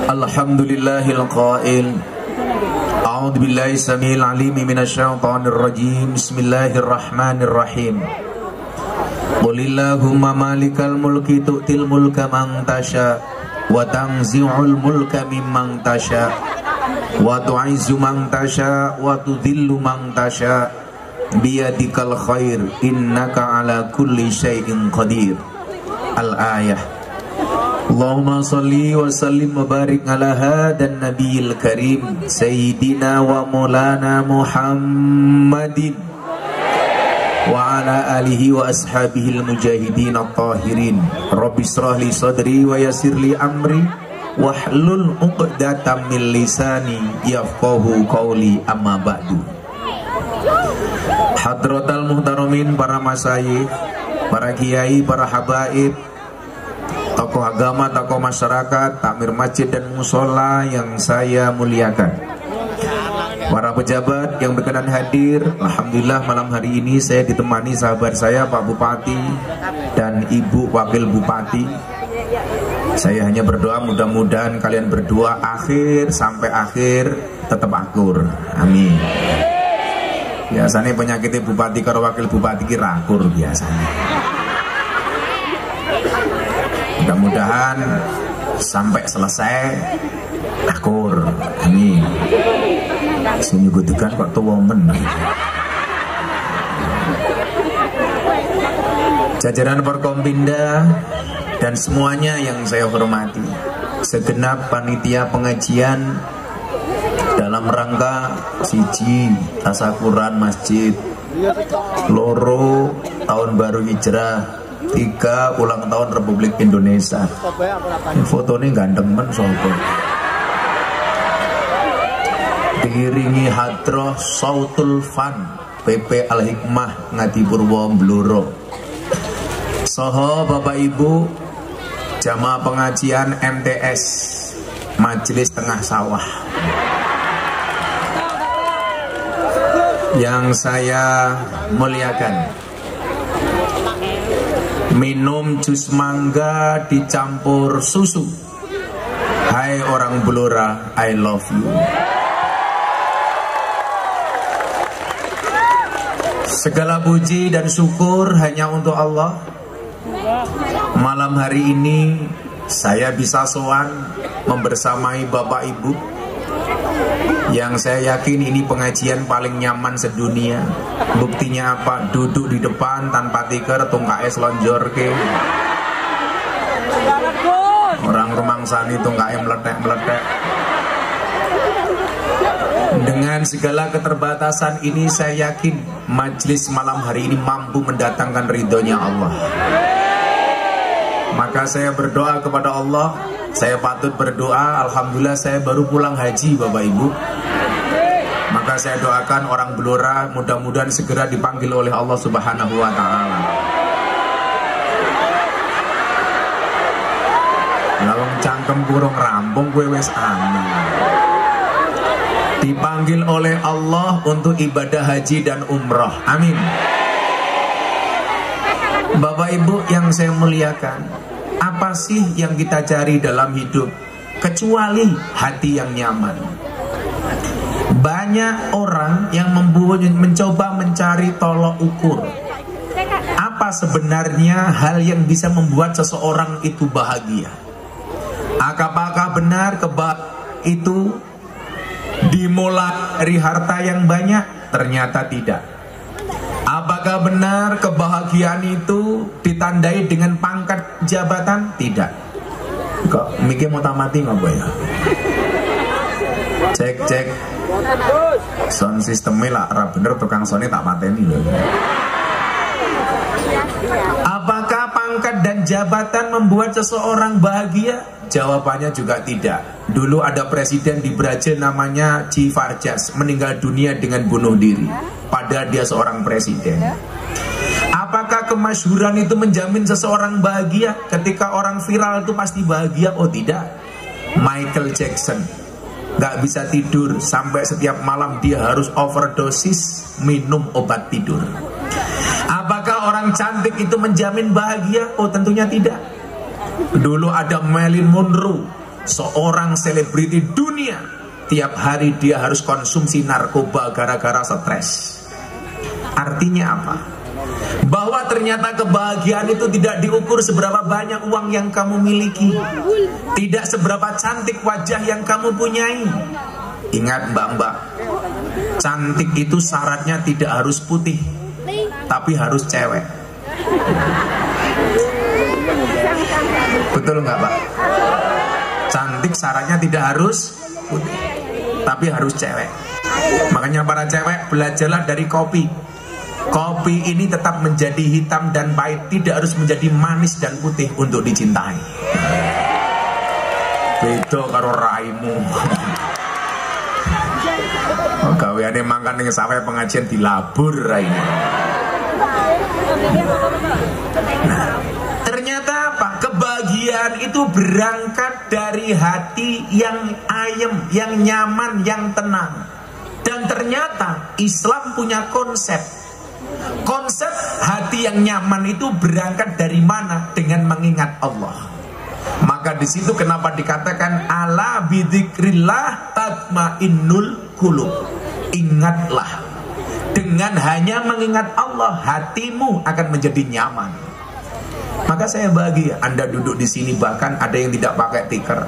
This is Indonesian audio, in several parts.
Alhamdulillahil qail A'udzu billahi samil alim minasyaitonir rajim. Bismillahirrahmanirrahim. Qulillahumma malikal mulki tu'til mulka man tasha wa tanzi'ul mulka mimman tasha wa tu'izzu man tasha wa tudhillu man tasha biyadikal khair innaka ala kulli syai'in qadir. Al-ayah. Allahumma salli wa sallim wa barik ala hadan nabiyil karim Sayyidina wa maulana Muhammadin wa ala alihi wa ashabihil mujahidin at-tahirin. Rabbi israh li sadri wa yassir li amri wahlul 'uqdatam min lisani yafqahu qawli, amma ba'du. Hadratal muhtaramin, para masyayikh, para kiai, para habaib, tokoh agama, tokoh masyarakat, takmir masjid dan musola yang saya muliakan, para pejabat yang berkenan hadir. Alhamdulillah malam hari ini saya ditemani sahabat saya Pak Bupati dan Ibu Wakil Bupati. Saya hanya berdoa mudah-mudahan kalian berdua akhir sampai akhir tetap akur. Amin. Biasanya penyakitnya bupati karo wakil bupati kira akur biasanya. Mudah-mudahan sampai selesai akur. Amin. Sini gudukan kok tuwa men. Jajaran Forkompinda dan semuanya yang saya hormati, segenap panitia pengajian dalam rangka siji tasakuran masjid, loro tahun baru hijrah, 3 ulang tahun Republik Indonesia. Ini fotonya ganteng men sopo. Diiringi hadroh Sautul Fan PP Al Hikmah Ngadipurwo Bluro. Soho Bapak Ibu jamaah pengajian MTS Majelis Tengah Sawah yang saya muliakan. Minum jus mangga dicampur susu. Hai orang Blora, I love you. Segala puji dan syukur hanya untuk Allah. Malam hari ini saya bisa sowan membersamai Bapak Ibu yang saya yakin ini pengajian paling nyaman sedunia. Buktinya apa? Duduk di depan tanpa tikar, tungkae selonjorke. Orang rumangsani tungkae meletek-meletek. Dengan segala keterbatasan ini saya yakin majelis malam hari ini mampu mendatangkan ridhonya Allah. Maka saya berdoa kepada Allah. Saya patut berdoa, alhamdulillah saya baru pulang haji Bapak Ibu. Maka saya doakan orang Blora mudah-mudahan segera dipanggil oleh Allah Subhanahu wa taala. Lawang cangkem kurung rampung kowe wis aman. Dipanggil oleh Allah untuk ibadah haji dan umroh. Amin. Bapak Ibu yang saya muliakan, apa sih yang kita cari dalam hidup kecuali hati yang nyaman? Banyak orang yang mencoba mencari tolok ukur. Apa sebenarnya hal yang bisa membuat seseorang itu bahagia? Apakah benar kebahagiaan itu dimulai dari harta yang banyak? Ternyata tidak. Apakah benar kebahagiaan itu ditandai dengan pangkat jabatan? Tidak. Kok mikir mau tamati nggak ya? Cek sound sistemnya lah, ra bener tukang soundnya tak pateni loh. Apakah pangkat dan jabatan membuat seseorang bahagia? Jawabannya juga tidak. Dulu ada presiden di Brazil namanya Ci Farjas, meninggal dunia dengan bunuh diri. Padahal dia seorang presiden. Apakah kemasyhuran itu menjamin seseorang bahagia? Ketika orang viral itu pasti bahagia? Oh tidak. Michael Jackson gak bisa tidur sampai setiap malam dia harus overdosis minum obat tidur. Apakah orang cantik itu menjamin bahagia? Oh tentunya tidak. Dulu ada Marilyn Monroe, seorang selebriti dunia, tiap hari dia harus konsumsi narkoba gara-gara stres. Artinya apa? Bahwa ternyata kebahagiaan itu tidak diukur seberapa banyak uang yang kamu miliki, tidak seberapa cantik wajah yang kamu punyai. Ingat mbak-mbak, cantik itu syaratnya tidak harus putih, tapi harus cewek. Betul nggak Pak? Cantik syaratnya tidak harus putih, tapi harus cewek. Makanya para cewek, belajarlah dari kopi. Kopi ini tetap menjadi hitam dan pahit, tidak harus menjadi manis dan putih untuk dicintai. Beda karo raimu. Gaweane mangkan ning sampe pengajian dilabur raimu. Nah, ternyata apa? Kebahagiaan itu berangkat dari hati yang ayem, yang nyaman, yang tenang. Dan ternyata Islam punya konsep. Konsep hati yang nyaman itu berangkat dari mana? Dengan mengingat Allah. Maka di situ kenapa dikatakan ala bidzikrillah tatmainnul qulub. Ingatlah, dengan hanya mengingat Allah hatimu akan menjadi nyaman. Maka saya bahagia Anda duduk di sini, bahkan ada yang tidak pakai tikar.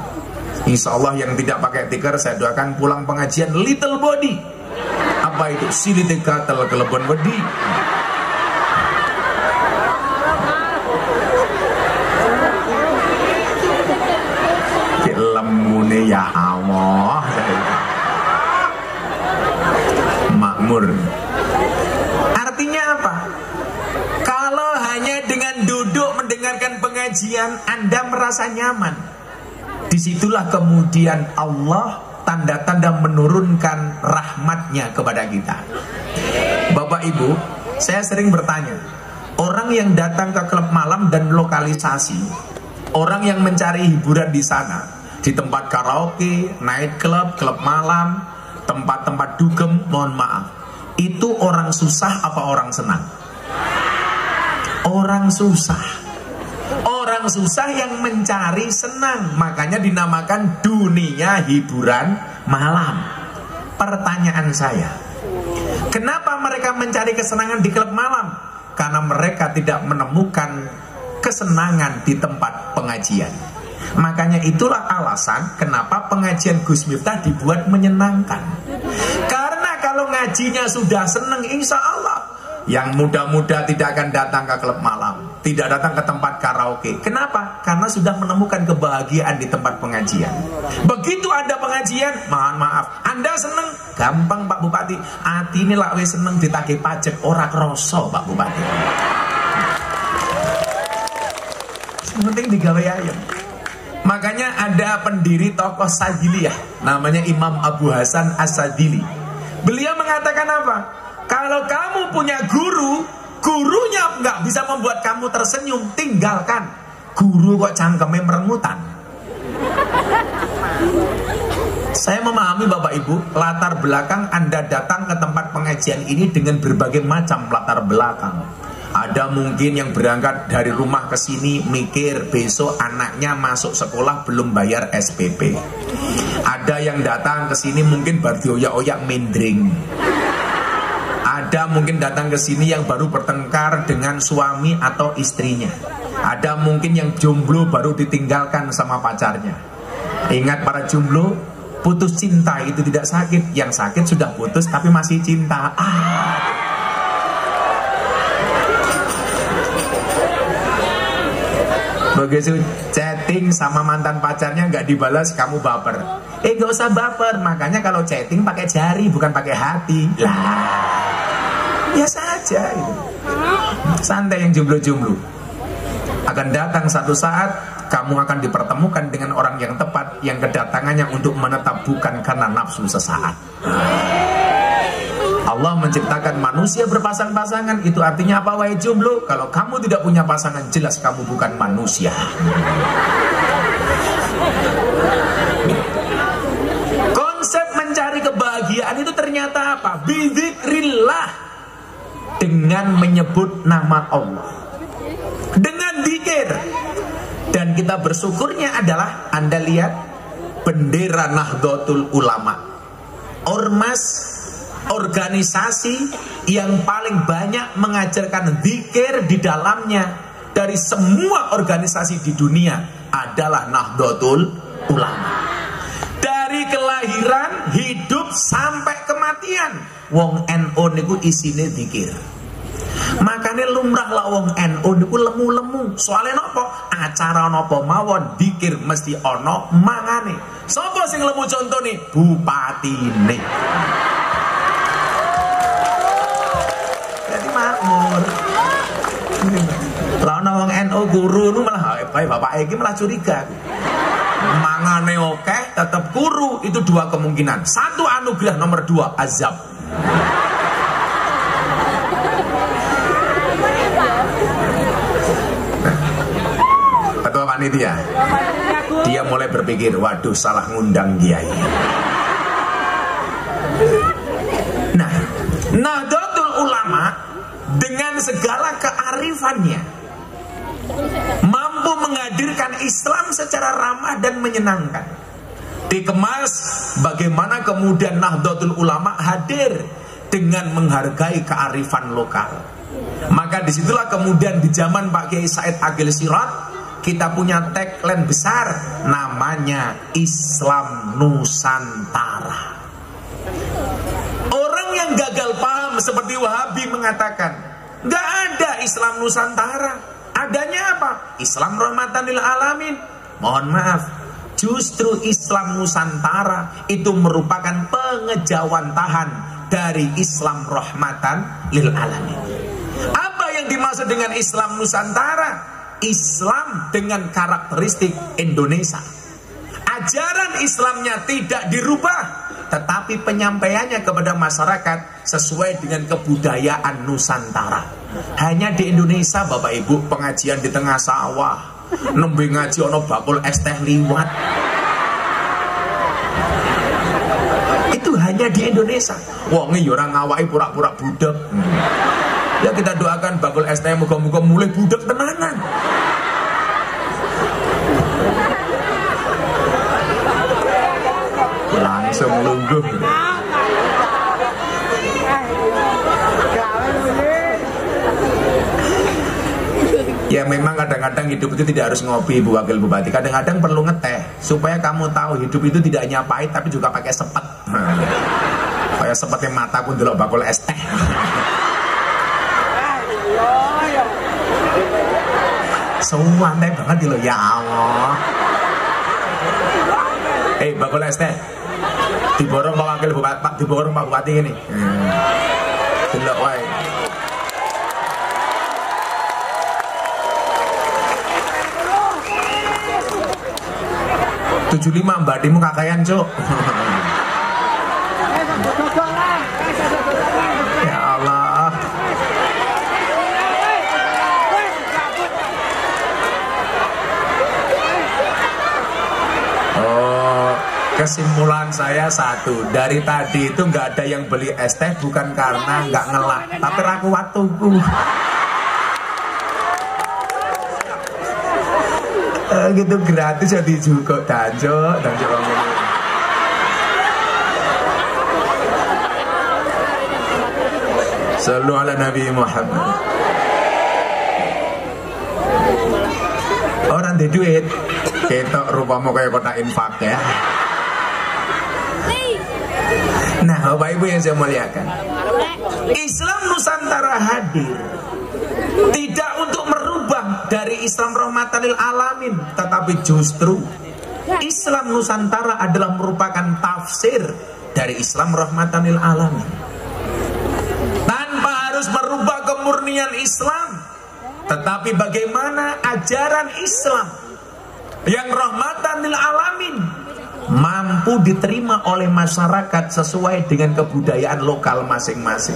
Insya Allah yang tidak pakai tikar saya doakan pulang pengajian little body. Apa itu? Siliteka tel kelebon wedi. Lemune ya Allah. Makmur. Artinya apa? Kalau hanya dengan duduk mendengarkan pengajian Anda merasa nyaman, disitulah kemudian Allah tanda-tanda menurunkan rahmatnya kepada kita. Bapak Ibu, saya sering bertanya, orang yang datang ke klub malam dan lokalisasi, orang yang mencari hiburan di sana, di tempat karaoke, night club, klub malam, tempat-tempat dugem, mohon maaf, itu orang susah apa orang senang? Orang susah. Orang susah yang mencari senang, makanya dinamakan dunia hiburan malam. Pertanyaan saya, kenapa mereka mencari kesenangan di klub malam? Karena mereka tidak menemukan kesenangan di tempat pengajian. Makanya itulah alasan kenapa pengajian Gus Miftah dibuat menyenangkan. Karena kalau ngajinya sudah seneng, insya Allah yang muda-muda tidak akan datang ke klub malam, tidak datang ke tempat karaoke. Kenapa? Karena sudah menemukan kebahagiaan di tempat pengajian. Begitu ada pengajian, mohon maaf, Anda seneng, gampang Pak Bupati. Ati ini lah wis seneng ditagih pajak, ora kroso Pak Bupati. Yang penting digawe ayam. Makanya ada pendiri tokoh Sadiliyah, namanya Imam Abu Hasan As-Sadili. Beliau mengatakan apa? Kalau kamu punya guru, gurunya nggak bisa membuat kamu tersenyum, tinggalkan. Guru kok cangkeme merengutan. Saya memahami Bapak Ibu, latar belakang Anda datang ke tempat pengajian ini dengan berbagai macam latar belakang. Ada mungkin yang berangkat dari rumah ke sini mikir besok anaknya masuk sekolah belum bayar SPP. Ada yang datang ke sini mungkin bardioyak-oyak mendring. Ada mungkin datang ke sini yang baru bertengkar dengan suami atau istrinya. Ada mungkin yang jomblo baru ditinggalkan sama pacarnya. Ingat para jomblo, putus cinta itu tidak sakit. Yang sakit sudah putus tapi masih cinta. Begitu chatting sama mantan pacarnya nggak dibalas, kamu baper. Gak usah baper. Makanya kalau chatting pakai jari bukan pakai hati. Lah, biasa aja itu. Santai yang jomblo-jomblo. Akan datang satu saat kamu akan dipertemukan dengan orang yang tepat, yang kedatangannya untuk menetap bukan karena nafsu sesaat. Allah menciptakan manusia berpasang-pasangan. Itu artinya apa wahai jomblo? Kalau kamu tidak punya pasangan, jelas kamu bukan manusia. Konsep mencari kebahagiaan itu ternyata apa? Bidzikrillah, dengan menyebut nama Allah, dengan dzikir. Dan kita bersyukurnya adalah, Anda lihat bendera Nahdlatul Ulama, ormas, organisasi yang paling banyak mengajarkan zikir di dalamnya dari semua organisasi di dunia adalah Nahdlatul Ulama. Dari kelahiran, hidup sampai kematian, wong NU niku isine zikir. Makanya lumrah lah wong NU niku lemu-lemu. Soalnya nopo? Acara nopo mawon zikir mesti ono mangane. Sopo sing lemu contone? Bupatine. Jadi makmur. Lah ana wong NU guru nu malah bapak iki malah curiga. Mangane oke, tetap guru, itu dua kemungkinan. Satu anugerah, nomor dua azab. Ketua panitia, dia mulai berpikir, waduh salah ngundang kiai. Nah, Nahdlatul Ulama dengan segala kearifannya mampu menghadirkan Islam secara ramah dan menyenangkan. Dikemas bagaimana kemudian Nahdlatul Ulama hadir dengan menghargai kearifan lokal. Maka disitulah kemudian di zaman Pak Kiai Said Agil Sirot kita punya tagline besar namanya Islam Nusantara. Orang yang gagal paham seperti Wahabi mengatakan nggak ada Islam Nusantara. Adanya apa? Islam rahmatan lil alamin. Mohon maaf, justru Islam Nusantara itu merupakan pengejawantahan dari Islam rahmatan lil alamin. Apa yang dimaksud dengan Islam Nusantara? Islam dengan karakteristik Indonesia. Ajaran Islamnya tidak dirubah, tetapi penyampaiannya kepada masyarakat sesuai dengan kebudayaan Nusantara. Hanya di Indonesia Bapak Ibu pengajian di tengah sawah, nembe ngaji ono bakul es teh liwat. Itu hanya di Indonesia. Wong iki ora ngawaki pura-pura budek. Ya kita doakan bakul es teh muga-muga mulai budek tenanan. Langsung lungguh. Ya memang kadang-kadang hidup itu tidak harus ngopi Bu Wakil Bupati. Kadang-kadang perlu ngeteh supaya kamu tahu hidup itu tidak hanya pahit tapi juga pakai sepet. Kayak sepetnya mataku delok bakul es teh. Santai banget loh ya Allah. Bakul es teh diborong Pak Wakil Bupati, Pak diborong Pak Bupati ini. Delok wae. 75 mbak dimu kakayan cuk. Ya Allah. Oh, kesimpulan saya satu, dari tadi itu nggak ada yang beli es teh bukan karena nggak ngelak, tapi raku watuku. Gitu gratis jadi juga danjo Sallu ala Nabi Muhammad. Orang di duit ketok rupamu kayak kota infak ya. Nah Bapak Ibu yang saya muliakan, Islam Nusantara hadir tidak untuk merubah dari Islam rahmatan lil alamin, tetapi justru Islam Nusantara adalah merupakan tafsir dari Islam rahmatan lil alamin. Tanpa harus merubah kemurnian Islam, tetapi bagaimana ajaran Islam yang rahmatan lil alamin mampu diterima oleh masyarakat sesuai dengan kebudayaan lokal masing-masing.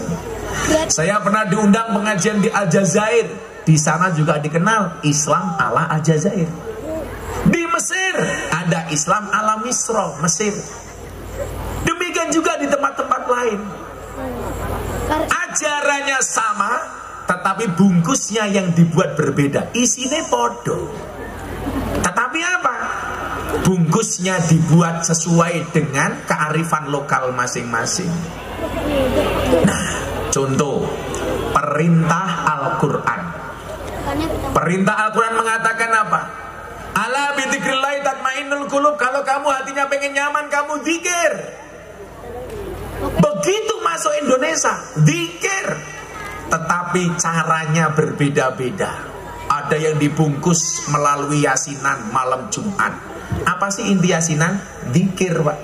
Saya pernah diundang pengajian di Aljazair. Di sana juga dikenal Islam ala Aljazair. Di Mesir ada Islam ala Misro, Mesir. Demikian juga di tempat-tempat lain. Ajarannya sama, tetapi bungkusnya yang dibuat berbeda. Isinya podo. Tetapi apa? bungkusnya dibuat sesuai dengan kearifan lokal masing-masing. Nah, contoh perintah Al-Quran. Perintah Al-Quran mengatakan apa? Ala bidzikrillahi tatmainnul qulub. Kalau kamu hatinya pengen nyaman, kamu zikir. Begitu masuk Indonesia, zikir. Tetapi caranya berbeda-beda. Ada yang dibungkus melalui yasinan malam Jumat. Apa sih inti yasinan? Zikir, Pak.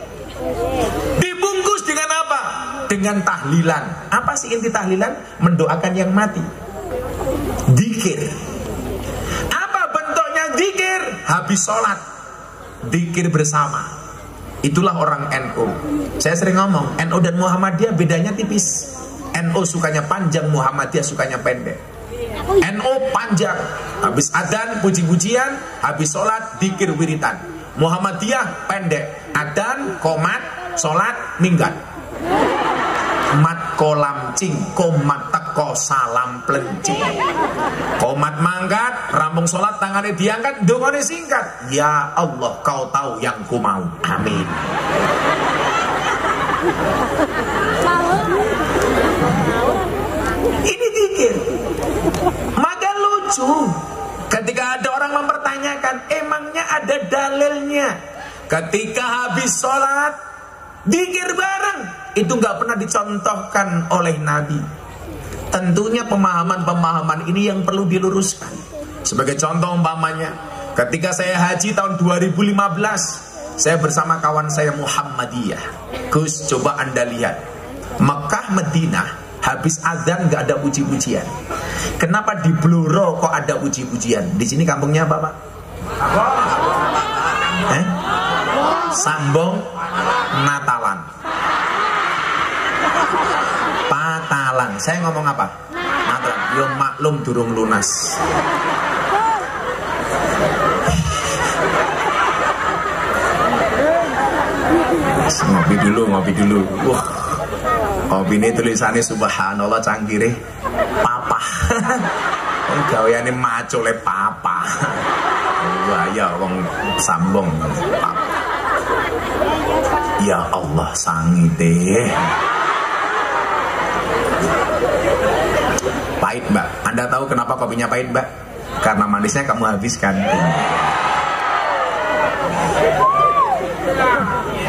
Dibungkus dengan apa? Dengan tahlilan. Apa sih inti tahlilan? Mendoakan yang mati. Zikir. Apa bentuknya zikir? Habis sholat, zikir bersama. Itulah orang NU. Saya sering ngomong, NU dan Muhammadiyah bedanya tipis. NU sukanya panjang, Muhammadiyah sukanya pendek. NU panjang, habis adzan puji-pujian, habis sholat zikir wiritan. Muhammadiyah pendek, adzan komat, sholat minggat. Mat kolam cing, komat teko salam plencing. Komat mangkat, rampung sholat tangannya diangkat, dongane singkat. Ya Allah, kau tahu yang ku mau. Amin. Ini zikir. Maka lucu ketika ada orang mempertanyakan, emangnya ada dalilnya ketika habis sholat zikir bareng? Itu nggak pernah dicontohkan oleh Nabi. Tentunya pemahaman-pemahaman ini yang perlu diluruskan. Sebagai contoh umpamanya, ketika saya haji tahun 2015, saya bersama kawan saya Muhammadiyah. Gus, coba Anda lihat, Mekah Madinah habis azan nggak ada puji-pujian. Kenapa di Bluro kok ada puji-pujian? Di sini kampungnya apa, Pak? Sambong Natalan. Patalan. Saya ngomong apa? Natalan. Yo maklum durung lunas. Ngopi dulu. Wah, kopi ini tulisannya subhanallah cangkire papa. Gaweane maco le papa. Wah ya wong sambong papa. Ya Allah sangite. Pahit, Mbak. Anda tahu kenapa kopinya pahit, Mbak? Karena manisnya kamu habiskan.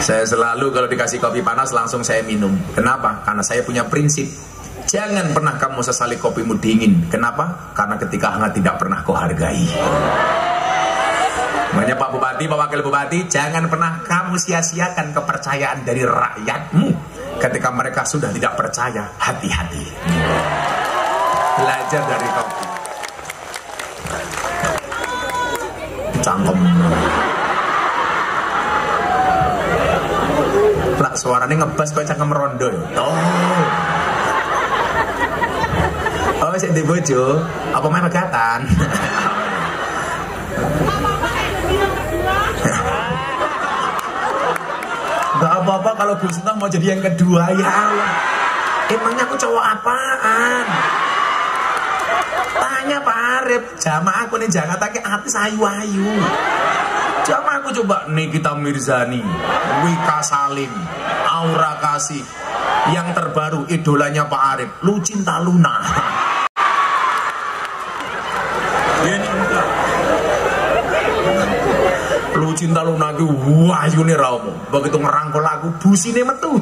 Saya selalu kalau dikasih kopi panas langsung saya minum. Kenapa? Karena saya punya prinsip. Jangan pernah kamu sesali kopimu dingin. Kenapa? Karena ketika hangat tidak pernah kau hargai. Makanya Pak Bupati, Pak Wakil Bupati, jangan pernah kamu sia-siakan kepercayaan dari rakyatmu. Ketika mereka sudah tidak percaya, hati-hati. Belajar dari kopi. Cangkem. Lah suaranya ngebas kok cangkem rondo. Oh, saya di bojo. Apa main pegatan? Gak apa-apa kalau Gus Sinta mau jadi yang kedua ya Allah. Emangnya aku cowok apaan? Tanya Pak Arif, jamaah aku nih Jakarta ke artis ayu-ayu. Jamaah aku coba Nikita Mirzani, Wika Salim, Aura Kasih. Yang terbaru idolanya Pak Arif, Lucinta Luna. Lucinta Luna itu wahyu nih ramu. Begitu ngerangkul aku, busine metu.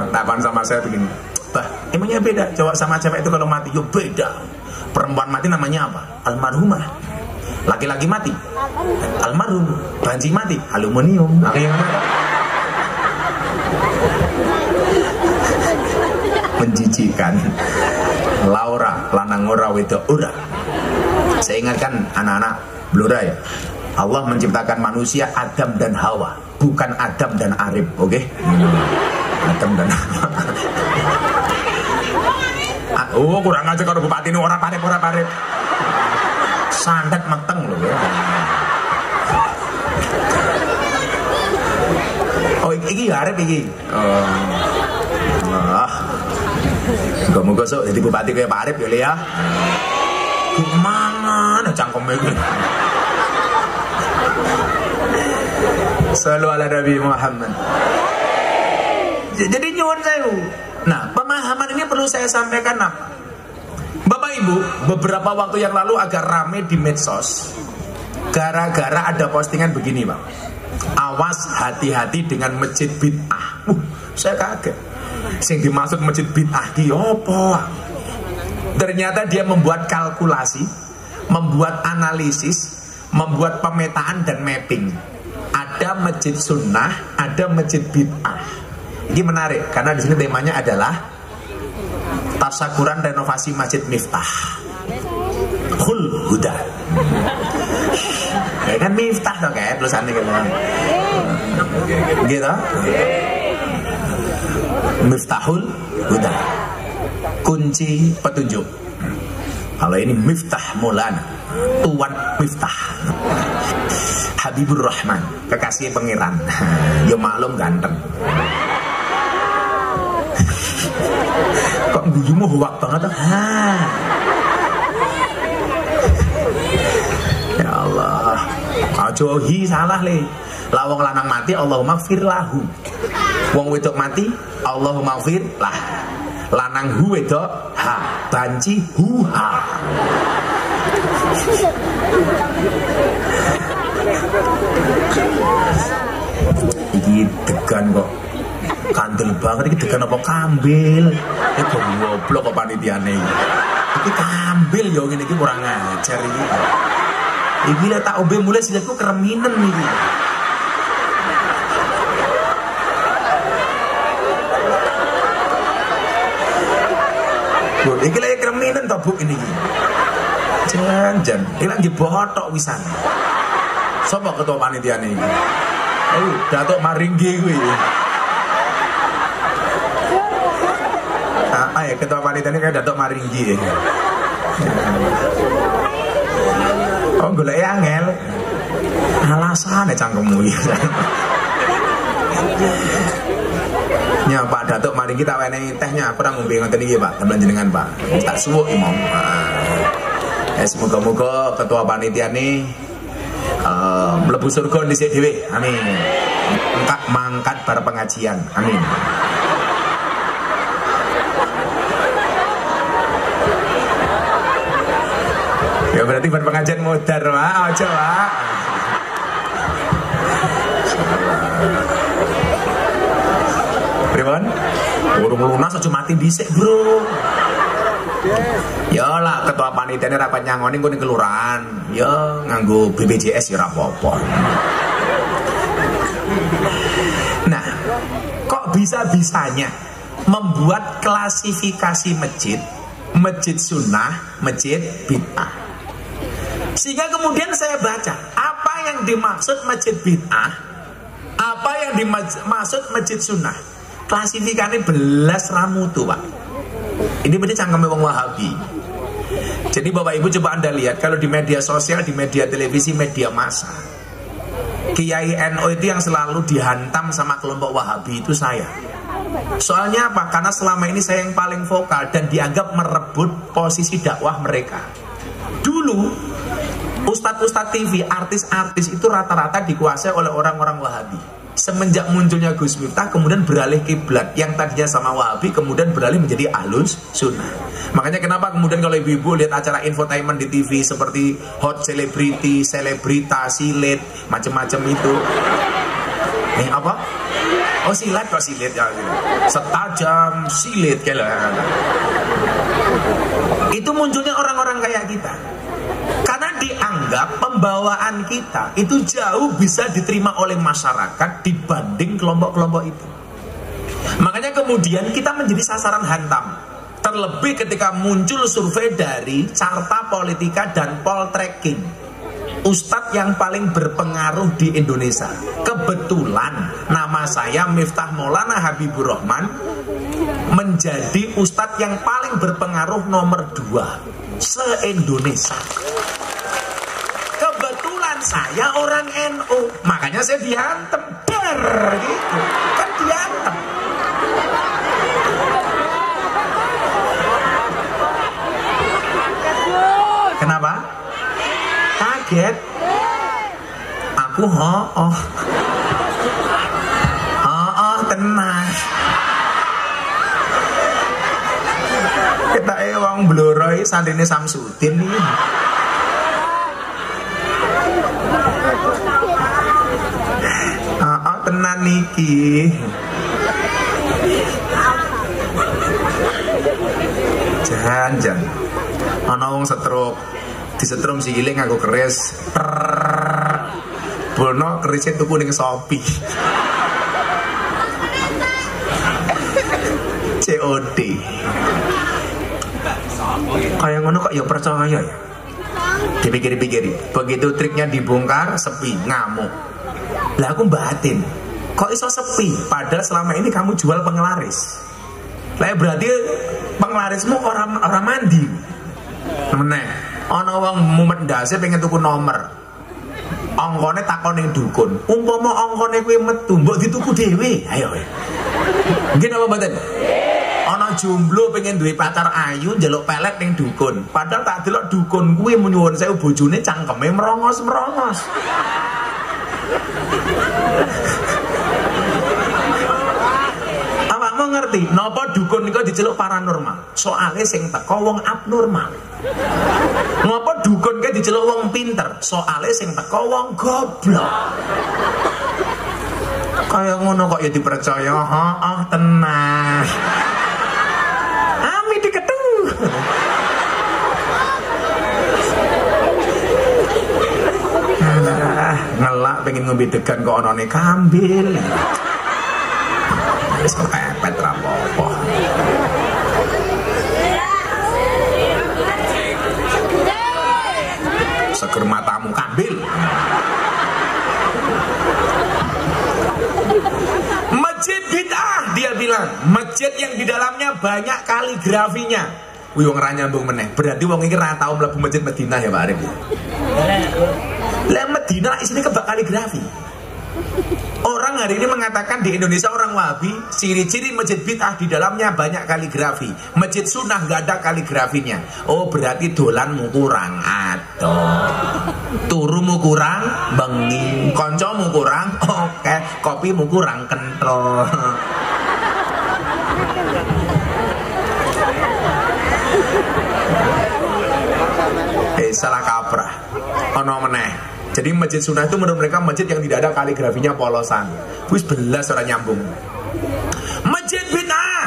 Tapan sama saya begini, bah, emangnya beda cowok sama cewek itu kalau mati? Yo beda. Perempuan mati namanya apa? Almarhumah. Laki-laki mati almarhum. Banci mati aluminium. Menjijikan. Laura lanang ora wedok ora. Saya ingatkan anak-anak Blora ya, Allah menciptakan manusia Adam dan Hawa, bukan Adam dan Arif. Oke? Adam dan Hawa. Oh kurang aja kalau bupati ini orang parep. Sandat meteng loh ya. Oh iki Arif iki. Oh. Muga-muga sok jadi bupati kayak Pak Arif ya Le ya. Mangan cangkeme iki. Shallu ala Nabi Muhammad. Jadi nyuwun sewu. Nah, pemahaman ini perlu saya sampaikan apa? Bapak Ibu, beberapa waktu yang lalu agak rame di medsos. Gara-gara ada postingan begini, Pak. Awas hati-hati dengan masjid bid'ah. Saya kaget. Sing dimaksud masjid bid'ah ki opo? Ternyata dia membuat kalkulasi, membuat analisis, membuat pemetaan dan mapping. Ada masjid sunnah, ada masjid bid'ah. Ini menarik karena di sini temanya adalah tasyakuran renovasi Masjid Miftah. Hul Huda. Kayak kan Miftah dong kayak tulisannya gitu. Gitu. Miftahul Huda. Kunci petunjuk. Kalau ini Miftah Maulana, Tuan Miftah. Habibur Rahman, kekasih pangeran. Ya maklum ganteng. Kok guyumu huwak banget tuh? Ya Allah. Aja hi salah le. Lawang lanang mati Allahumma gfir lahu. Wong wedok mati Allahumma gfir lah. Lanang hu wedok ha, banci hu ha. Iki degan kok. Kandel banget iki degan apa kambil. Iki goblok kok panitiane iki. Iki kambil yo ngene iki kurang ajar iki. Iki lek tak ombe mulai silahku kereminen iki. Iki lek kereminen to Bu ini iki. Jan, iki lek dibotok wisan. Sopo ketua panitiane iki? Oh, Datuk Maringgi kuwi. Ya ketua panitia ini kayak Datuk Maringgi. Oh golek angel. Alasane cangkemmu iki. Ya Pak Datuk Maringgi tak wenehi tehnya, aku ora ngombe ngoten iki Pak, teman jenengan Pak. Tak suwuk imam. Semoga-moga ketua panitia ini mlebu surga dhisik dhewe. Amin. Mangkat bar pengajian. Amin. Ya berarti bar pengajian modar, Pak. Aja, Pak. Pripun? Urung lunas aja mati dhisik, Bro. Ya lah ketua panitia ini rapat nyangoni ning kelurahan. Ya nganggo BPJS ya ora apa-apa. Nah, kok bisa-bisanya membuat klasifikasi masjid, masjid sunnah, masjid bid'ah. Sehingga kemudian saya baca apa yang dimaksud masjid bid'ah, apa yang dimaksud masjid sunnah. Klasifikasinya belas ramutu, Pak. Ini berarti cangkeme wong Wahabi. Jadi Bapak Ibu coba Anda lihat kalau di media sosial, di media televisi, media massa, Kiai NU itu yang selalu dihantam sama kelompok Wahabi itu saya. Soalnya apa? Karena selama ini saya yang paling vokal dan dianggap merebut posisi dakwah mereka. Dulu Ustadz-ustadz TV, artis-artis itu rata-rata dikuasai oleh orang-orang Wahabi. Semenjak munculnya Gus Miftah kemudian beralih kiblat, yang tadinya sama Wahabi kemudian beralih menjadi Ahlus Sunnah. Makanya kenapa kemudian kalau ibu-ibu lihat acara infotainment di TV seperti Hot Celebrity, Selebritas, Silet, macam-macam itu. Apa? Oh silat kok silet ya. Setajam silet kayak. Itu munculnya orang-orang kayak kita. Karena dianggap pembawaan kita itu jauh bisa diterima oleh masyarakat dibanding kelompok-kelompok itu. Makanya kemudian kita menjadi sasaran hantam. Terlebih ketika muncul survei dari Carta Politika dan Poltreking, ustadz yang paling berpengaruh di Indonesia. Kebetulan nama saya Miftah Maulana Habibur Rahman menjadi ustadz yang paling berpengaruh nomor 2 se-Indonesia. Kebetulan saya orang NU, makanya saya diantem gitu, kan diantem. Kenapa? Kaget. Aku oh tenang. Kita wong bloroi sandine Samsudin iki. Tenan niki. Jan. Ana wong stroke, disetrum sikile nganggo keris. Bono kerisé tuku ning Shopee. COD. Kayak ngono kok ya percaya ya. Dipikir-pikir, begitu triknya dibongkar, sepi, ngamuk. Lah aku batin, kok iso sepi? Padahal selama ini kamu jual penglaris. Lah berarti penglarismu orang mandi. Meneh, ana wong mumet ndase pengen tuku nomor. Angkone takon ning dukun. Umpama angkone kuwi metu, mbok dituku dhewe. Ayo. Nggih napa mboten? Ana jomblo pengen duwe pacar ayu njaluk pelet ning dukun. Padahal tak delok dukun kuwi nyuwun sewu bojone cangkeme merongos-merongos. Awakmu ngerti napa dukun niku diceluk paranormal? Soale sing teko wong abnormal. Ngapa dukun ke diceluk wong pinter? Soale sing teko wong goblok. Kaya ngono kok ya dipercaya. Tenang. Ami diketu. Ngelak pengen ngombe degan kok onone kambil. Wis kepepet ra apa-apa. Seger matamu kambil. Masjid bid'ah, dia bilang. Masjid yang di dalamnya banyak kaligrafinya. Wih wong ra nyambung meneh. Berarti wong iki ra tau mlebu Masjid Madinah ya Pak Arif. Lah Madinah isinya kebak kaligrafi. Orang hari ini mengatakan di Indonesia orang Wahabi, ciri-ciri masjid bid'ah di dalamnya banyak kaligrafi. Masjid sunnah nggak ada kaligrafinya. Oh berarti dolanmu kurang atau turumu kurang bengi, koncomu kurang oke, kopimu kurang kental. Salah kaprah. Ono meneh. Jadi masjid sunnah itu menurut mereka masjid yang tidak ada kaligrafinya polosan. Wis belas orang nyambung. Masjid bid'ah,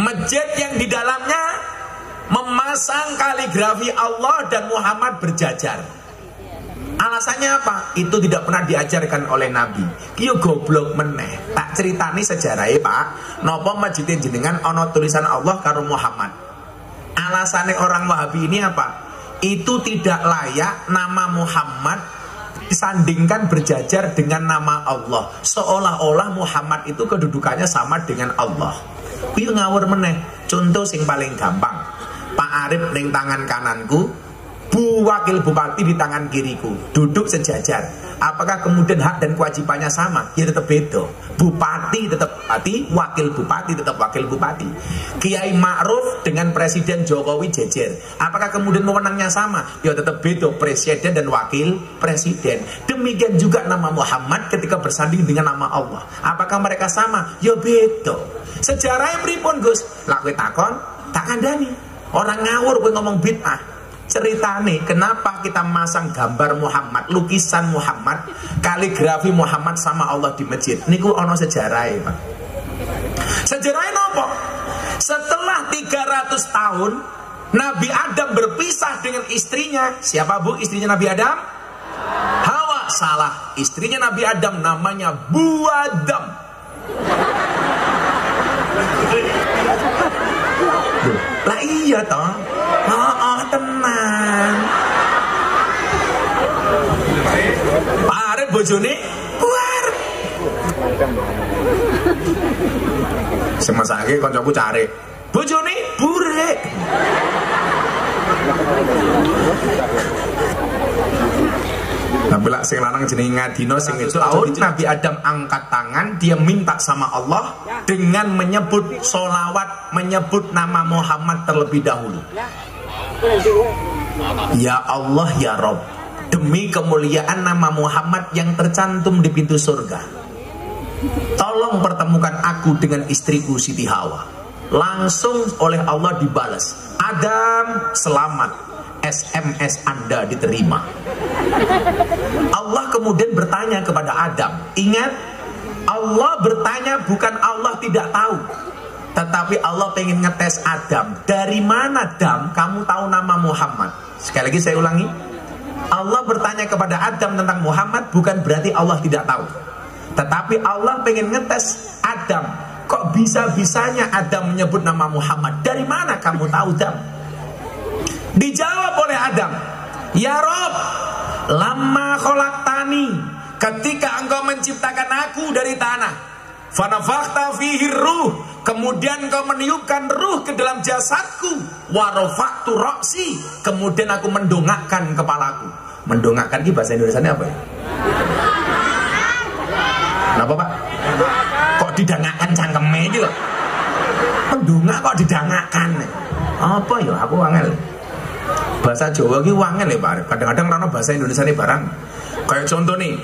masjid yang di dalamnya memasang kaligrafi Allah dan Muhammad berjajar. Alasannya apa? Itu tidak pernah diajarkan oleh Nabi. Kiyo goblok meneh. Tak ceritani sejarahnya Pak. Nopo masjid jenengan ono tulisan Allah karo Muhammad. Alasannya orang Wahabi ini apa? Itu tidak layak nama Muhammad disandingkan berjajar dengan nama Allah. Seolah-olah Muhammad itu kedudukannya sama dengan Allah. Kuwi ngawur meneh. Contoh sing paling gampang. Pak Arif ning tangan kananku, Bu Wakil Bupati di tangan kiriku, duduk sejajar. Apakah kemudian hak dan kewajibannya sama? Ya tetap beda. Bupati tetap bupati, wakil bupati tetap wakil bupati. Kiai Ma'ruf dengan Presiden Jokowi jejer. Apakah kemudian wewenangnya sama? Ya tetap beda, presiden dan wakil presiden. Demikian juga nama Muhammad ketika bersanding dengan nama Allah. Apakah mereka sama? Ya beda. Sejarahnya pripun Gus? Lah kowe takon, tak kandhani. Orang ngawur kowe ngomong bid'ah. Ceritane kenapa kita masang gambar Muhammad, lukisan Muhammad, kaligrafi Muhammad sama Allah di masjid. Niku ono sejarahnya Pak. Sejarahnya nopo? Setelah 300 tahun Nabi Adam berpisah dengan istrinya. Siapa Bu istrinya Nabi Adam? Hawa. Salah. Istrinya Nabi Adam namanya Bu Adam. Lah iya toh. Tenang. Pak Arif bojone buar. Semasake kancaku cari. Bojone burek. Tapi lah sing lanang jenenge ngadino sing itu tahun Nabi Adam angkat tangan, dia minta sama Allah dengan menyebut sholawat, menyebut nama Muhammad terlebih dahulu. Ya Allah ya Rob, demi kemuliaan nama Muhammad yang tercantum di pintu surga, tolong pertemukan aku dengan istriku Siti Hawa. Langsung oleh Allah dibalas, Adam selamat, SMS Anda diterima. Allah kemudian bertanya kepada Adam. Ingat, Allah bertanya bukan Allah tidak tahu, tetapi Allah pengen ngetes Adam. Dari mana Adam kamu tahu nama Muhammad? Sekali lagi saya ulangi, Allah bertanya kepada Adam tentang Muhammad bukan berarti Allah tidak tahu, tetapi Allah pengen ngetes Adam. Kok bisa-bisanya Adam menyebut nama Muhammad? Dari mana kamu tahu Adam? Dijawab oleh Adam, ya Rob, lama kholaqtani, ketika engkau menciptakan aku dari tanah, fanafakhta fihi ruh, kemudian engkau meniupkan ruh ke dalam jasadku, warofaktu roksi, kemudian aku mendongakkan kepalaku. Mendongakkan ini bahasa Indonesianya apa ya? Kenapa Pak? Kok didangakkan cangkeme ini loh? Mendongak kok didangakkan? Apa ya? Aku wangel. Bahasa Jawa ini wangel ya Pak. Kadang-kadang rana bahasa Indonesia ini barang. Kayak contoh nih,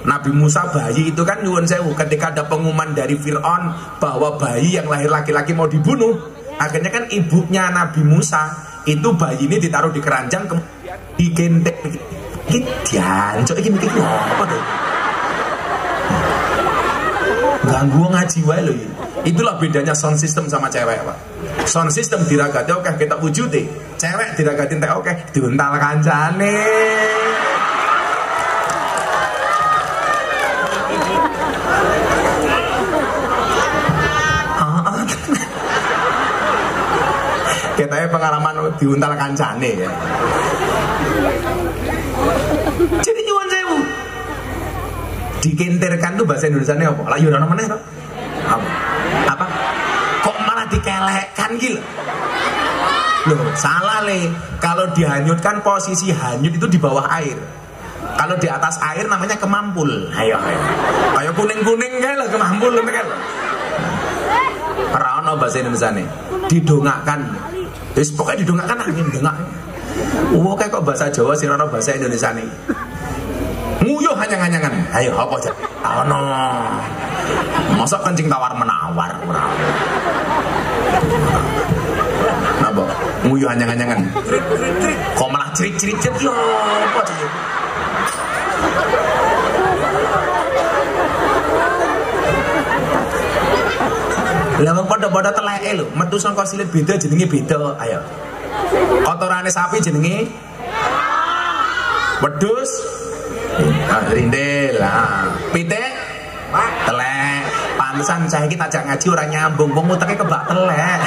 Nabi Musa bayi itu kan nyuwun sewu, ketika ada pengumuman dari Fir'aun bahwa bayi yang lahir laki-laki mau dibunuh, akhirnya kan ibunya Nabi Musa itu bayi ini ditaruh di keranjang, kemudian digentek. Ini jancok, ini mikir apa tuh? Ganggu ngaji wae lho. Itulah bedanya sound system sama cewek Pak. Sound system diragati oke kita wujudi, cewek diragatin teh oke diuntal kancane. Katanya pengalaman diuntal kancane ya. Jadi nyuwun sewu, dikentirkan tuh bahasa Indonesianya apa? Lah yo ora meneh to. Apa? Kok malah dikelekkan gitu? Loh, salah le. Kalau dihanyutkan posisi hanyut itu di bawah air. Kalau di atas air namanya kemampul. Ayo. Kayak kuning-kuning kae lah kemampul kan. Ora ono bahasa Indonesiane. Didongakkan. Wis pokoknya didongakkan angin dongak. Kayak kok bahasa Jawa sing ono bahasa Indonesiane. Nguyuh hanyang-hanyangan. Ayo apa aja? Ono. Masa kencing tawar menawar. Napa? Nguyuh hanyang-hanyangan. Kok malah cerit-cerit yo apa aja? Lah wong padha-padha teleke lho, metu saka silit beda jenenge beda. Ayo. Kotorane sapi jenenge wedhus. Rindel lah. Pitik telek. Pantesan saiki tajak ngaji ora nyambung, wong uteke kebak telek.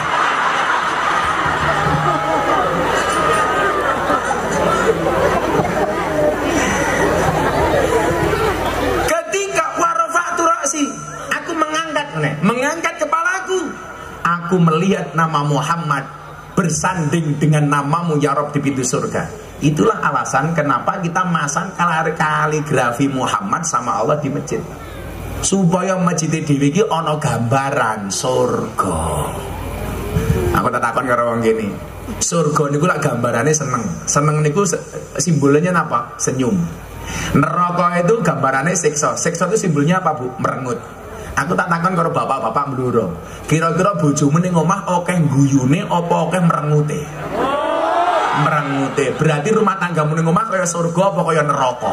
Ketika warafa'tu ra'si, aku mengangkat kepalaku. Aku melihat nama Muhammad bersanding dengan namamu ya Rob di pintu surga. Itulah alasan kenapa kita masang kaligrafi Muhammad sama Allah di masjid, supaya masjid dhewe iki ana gambaran surga. Aku tak takon karo wong gini, surga niku lak gambarane seneng. Seneng niku simbolnya apa? Senyum. Neraka itu gambarane siksa. Siksa itu simbolnya apa Bu? Merengut. Aku tak takon karo bapak-bapak mluro, kira-kira bojomu ning omah akeh guyune apa akeh merengute? Merengute. Berarti rumah tanggamu ning omah kaya surga apa kaya neraka?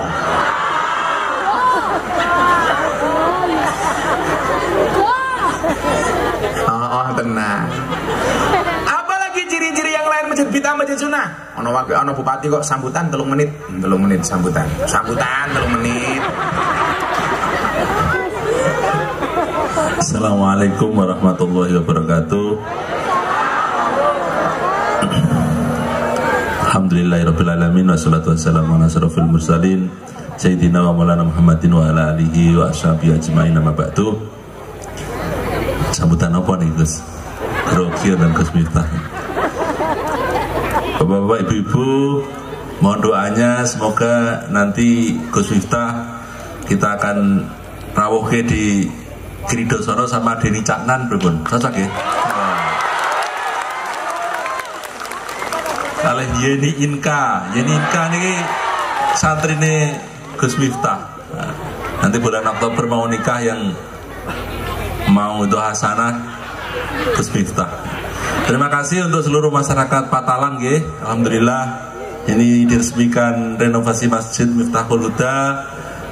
Oh, tenang. Apalagi ciri-ciri yang lain masjid bid'ah masjid sunnah? Ono bupati kok sambutan 3 menit. 3 menit sambutan. Sambutan 3 menit. Assalamualaikum warahmatullahi wabarakatuh. Alhamdulillahirrabbilalamin. Wassalatu wassalamu ala asrofil mursalin Sayyidina wa maulana Muhammadin wa ala alihi wa ashabihi ajma'in amma ba'du. Sambutan apa nih Gus? Rokia dan Gus Miftah. Bapak-bapak, ibu-ibu, mohon doanya semoga nanti Gus Miftah kita akan rawuhke di Kridosoro sama Deni Caknan, pripun? Cocok ya? kalih Yeni Inka niki santrine Gus Miftah. Nanti bulan Oktober mau nikah yang mau doa hasanah Gus Miftah. Terima kasih untuk seluruh masyarakat Patalan nggih. Alhamdulillah ini diresmikan renovasi Masjid Miftahul Huda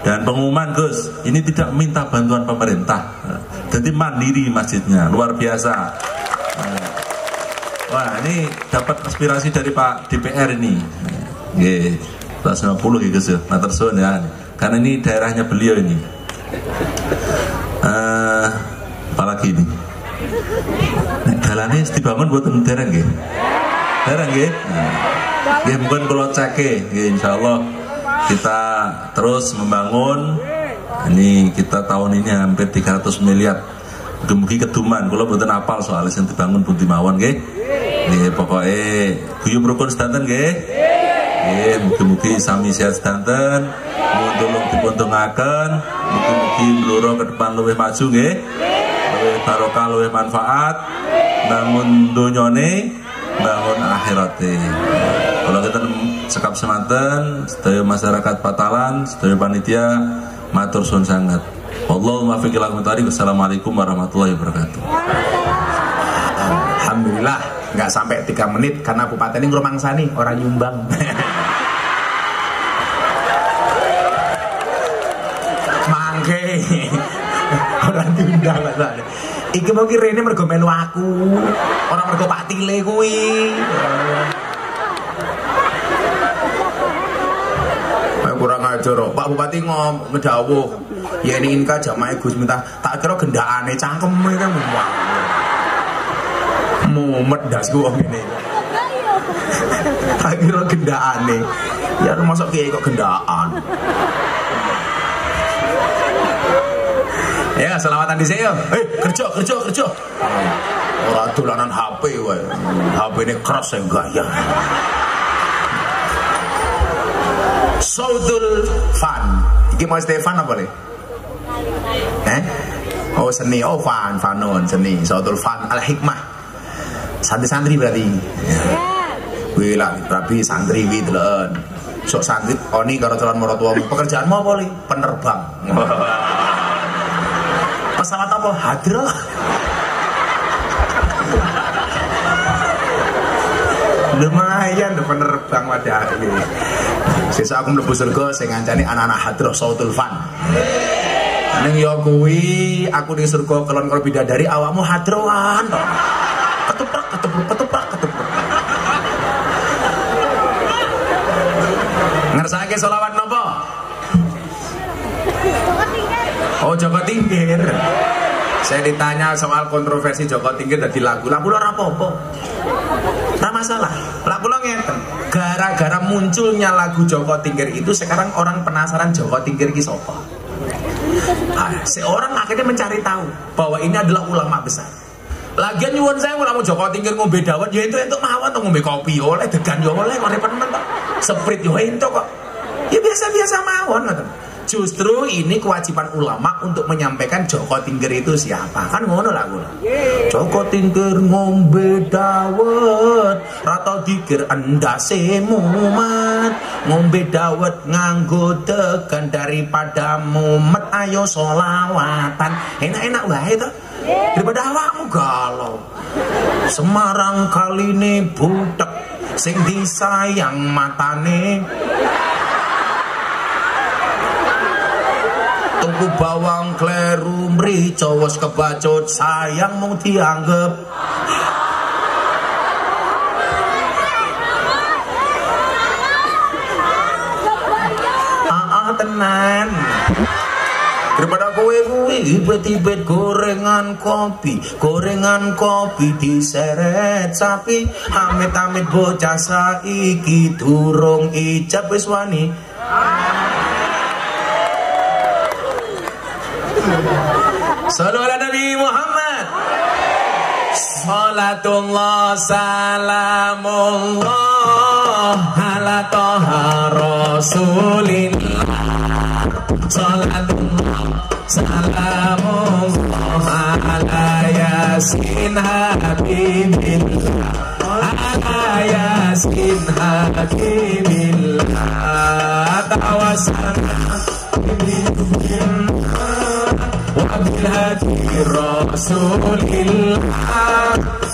dan pengumuman Gus, ini tidak minta bantuan pemerintah. Jadi mandiri masjidnya, luar biasa. Wah, ini dapat inspirasi dari Pak DPR ini. Nggih, 150 ya Gus ya, matur suwun ya. Karena ini daerahnya beliau ini. Apalagi ini. Dalane dibangun buat dereng nggih. Dereng nggih. Nggih mungkin kalau ceke, nggih insyaallah kita terus membangun. Ini kita tahun ini hampir 300 miliar. Mugi-mugi keduman, kula mboten apal soal sing dibangun pundi mawon nggih. Nggih pokoke guyub rukun sedanten nggih. Nggih mugi-mugi sami sehat sedanten. Tulung dipuntungaken, mugi-mugi mloro ke depan luwih maju nggih. Luwih barokah, luwih manfaat, bangun donyane, bangun akhirate. Kalau kita sekap semanten, sedaya masyarakat Patalan, sedaya panitia matur suwun sangat. Wallahul muwaffiq ila aqwamit thoriq. Wassalamualaikum warahmatullahi wabarakatuh. Alhamdulillah nggak sampai 3 menit karena Bupati ini ngrumangsani orang nyumbang. Mangke orang diundang lah. Iki mau kirene mergo melu aku, orang mergo Pak Tile kuwi. Kurang ajar, Pak Bupati ngedawuh Yeni Inka jamaah Gus Miftah, tak kira gendakane cangkeme kan mumet dasku wong ngene. Tak kira gendakane. Ya masuk kiai kok gendaan. Ya, selamatan dhisik yo. Kerja. Ora dolanan HP wae. HP-ne keras ya gaya. Saudul Fan. Iki mau Stefan apa le? Oh seni, oh Fanon seni. Saudul Fan Al Hikmah. Santri-santri berarti. Wih lah, tapi santri wih telan. Sok santri, oni karo calon mertuamu. Pekerjaanmu apa le? Penerbang. Pesawat apa? Hadro. Lumayan penerbang wadah ini. Sisa aku mlebu surga sing ngancani anak-anak hadroh Sautul Fan. Ning ya kuwi aku ning surga kelon karo bidadari awakmu hadroan to. Ketuprak. Ngersake selawat napa? Oh Joko Tingkir. Saya ditanya soal kontroversi Joko Tingkir dari lagu ora apa-apa. Nah masalah, lagu lo ngeten. Gara-gara munculnya lagu Joko Tingkir itu sekarang orang penasaran Joko Tingkir ki sapa. Seorang akhirnya mencari tahu bahwa ini adalah ulama besar. Lagian nyuwun saya ulama Joko Tingkir ngombe dawet ya itu entuk mawon to ngombe kopi oleh degan yo oleh kok repot men to. Sprite yo entuk kok. Ya biasa-biasa mawon ngoten. Justru ini kewajiban ulama untuk menyampaikan Joko Tingkir itu siapa. Kan ngono lah ngono. Joko Tingkir ngombe dawet rata dikir endase mumet. Ngombe dawet nganggo degan daripada mumet ayo solawatan. Enak-enak wae to. Daripada awakmu galau. Semarang kaline butek sing disayang matane. Tuku bawang kleru mrica wis kebacut sayang mung dianggep tenan. Daripada kowe kuwi ibet-ibet gorengan kopi diseret sapi amit-amit bocah saiki durung ijab wis wani. Sallu ala Nabi Muhammad. Salatullah salamullah ala toha rasulillah. Salatullah salamullah ala yasin habibillah. Ala yasin yasin habibillah tawassalna wabil hadi rasulillah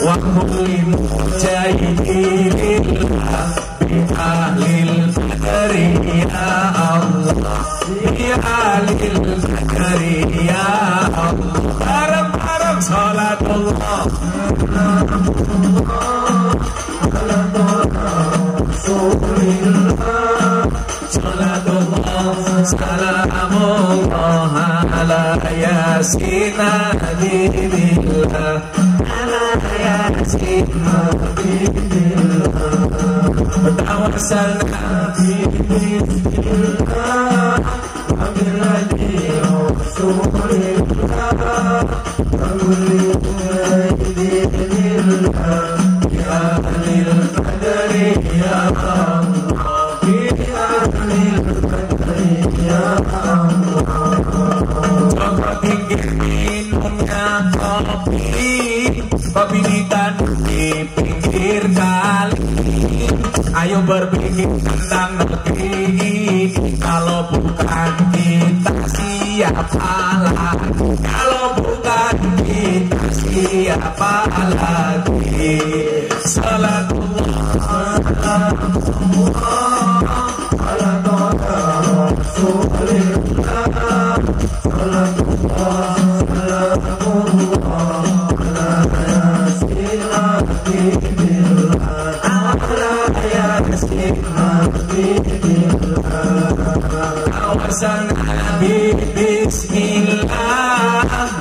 wa kulli mujahidillah bi ahlil badri ya Allah bi ahlil badri ya Allah bareng-bareng salatullah salatullah salamullah ala yasin habibillah ala yasin habibillah tawassalna bismillah wabil hadi rasulillah wa kulli mu'minillah ya ahlil qadri ya Allah bi ahlil qadri ya Allah coba pinggir minumnya kopi kan di pinggir kali ayo berpikir tentang negeri kalau bukan kita siapa lagi kalau bukan kita siapa lagi salatullah ala rasulillah salatullah salamullah ala yasin habibillah ala yasin habibillah tawassalna bismillah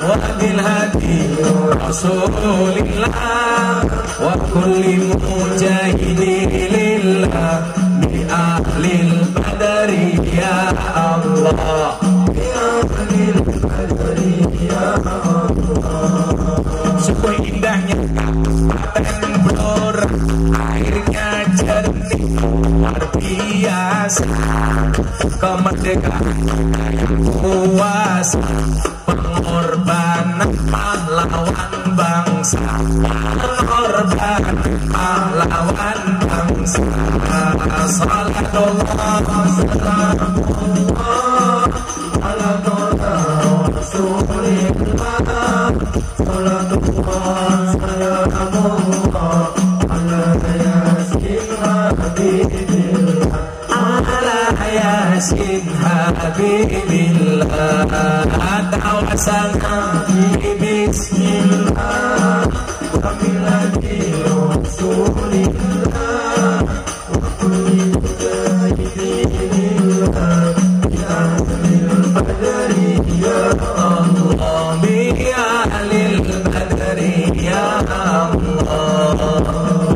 wa bil hadi rasulillah wa kulli mujahidillah bi ahlil badri ya Allah bi ahlil badri ya Allah sungguh indahnya Kabupaten Blora airnya jernih luar biasa kemerdekaan kuasa pengorbanan pahlawan bangsa pengorbanan pahlawan bangsa salatullah salamullah ala rasulillah salatullah salamullah ala yasin habibillah ala yasin habibillah tawassalna bismillah wa bil hadi rasulillah wa kulli mujahidillah bi ahlil badri ya Allah bi ahlil badri ya Allah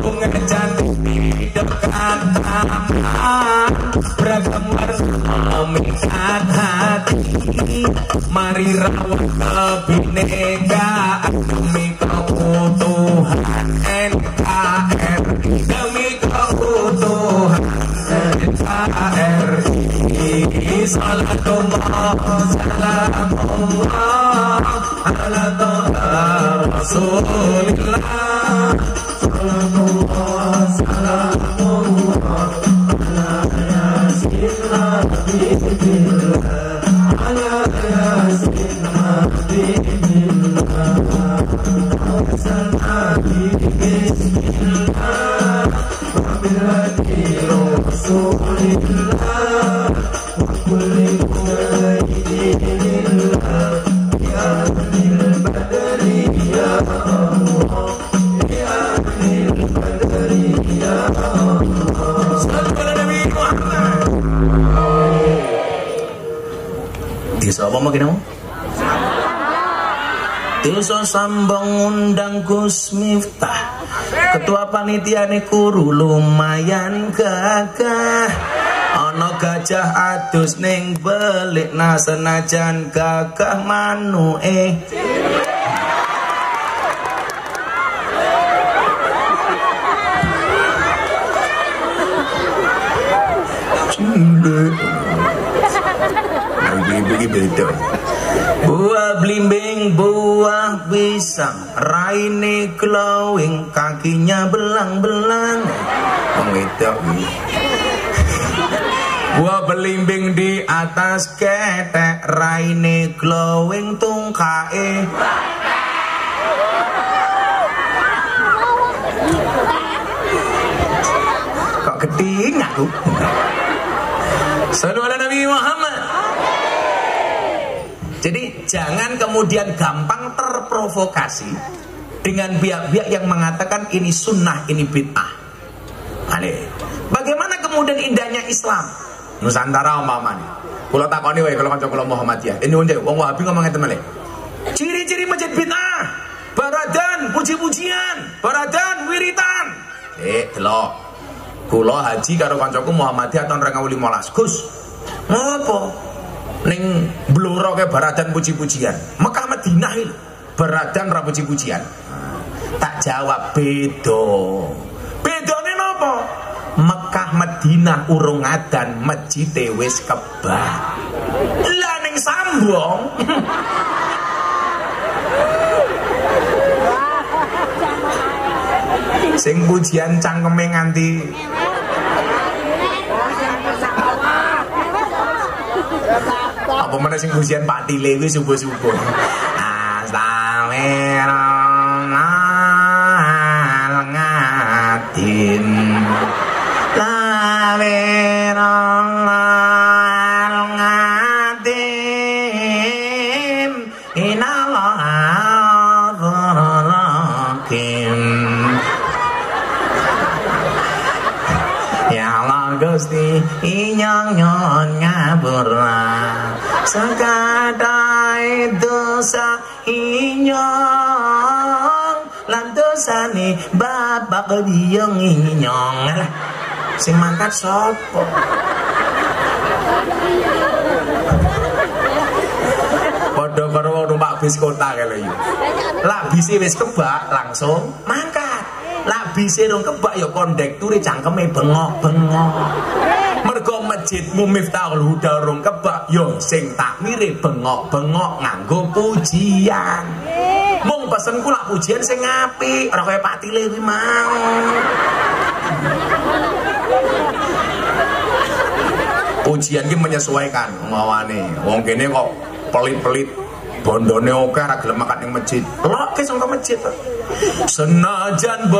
bunga cantik di dekat taman beragam warna memikat hati mari rawat kebinekaan demi keutuhan NKRI demi keutuhan NKRI salatullah salamullah ala rasulillah salatullah salamullah ala yasin habibillah ala yasin habibillah tawassalna bismillah wa bil hadi rasulillah wa kulli mu'minillah ya ahlil badri ya Allah ya ahlil badri ya Allah sallallahu alaihi wasallam Isa apa makin mau? Tilso sambang undang Gus Miftah ketua panitia niku lumayan gagah ana gajah adus ning belik na senajan gagah manuke beda. Buah blimbing, buah pisang, raine glowing, kakinya belang-belang. Wedok iki. Gua belimbing di atas ketek, raine glowing tungkae. Kok geding aku? Sallu ala Nabi Muhammad. Jadi jangan kemudian gampang terprovokasi dengan pihak-pihak yang mengatakan ini sunnah, ini bid'ah. Bagaimana kemudian indahnya Islam? Nusantara umpamanya. Kula takoni wae kalau kanca kula Muhammadiyah. Ini wong Wahabi ngomong ngeten mele. Ciri-ciri masjid bid'ah, baradan puji-pujian, baradan wiritan. Delok. Kula haji karo kancaku Muhammadiyah tahun 2015. Gus, ngopo? Ning bloro ke baradan puji-pujian. Mekah Madinah iki baradan ra puji-pujian. Tak jawab beda. Bedane napa? Mekah Madinah urung adan, masjid wis kebak. Lah ning Sambong sing pujian cangkeme nganti apa mana sing pujian Pak Tile wis subuh-subuh. Astagfirullah ngatin Gusti inyong nyon ngapura sekadai dosa inyong lan dosane bapak biyong inyong sing mangkat sapa padha karo wong numpak bis kota kale yo lak bise wis kebak langsung mangkat. Lah bise rong kebak ya kondekture cangkeme bengok-bengok. Mergo masjidmu Miftahul Huda rong kebak ya sing takmire bengok-bengok nganggo pujian. Mung pesenku lak pujian sing apik, ora kaya Pak Tile kuwi mau. Pujian ki menyesuaikan ngawane. Wong kene kok pelit-pelit bondone oke ora gelem makan ning masjid. Loke sing masjid. Senajan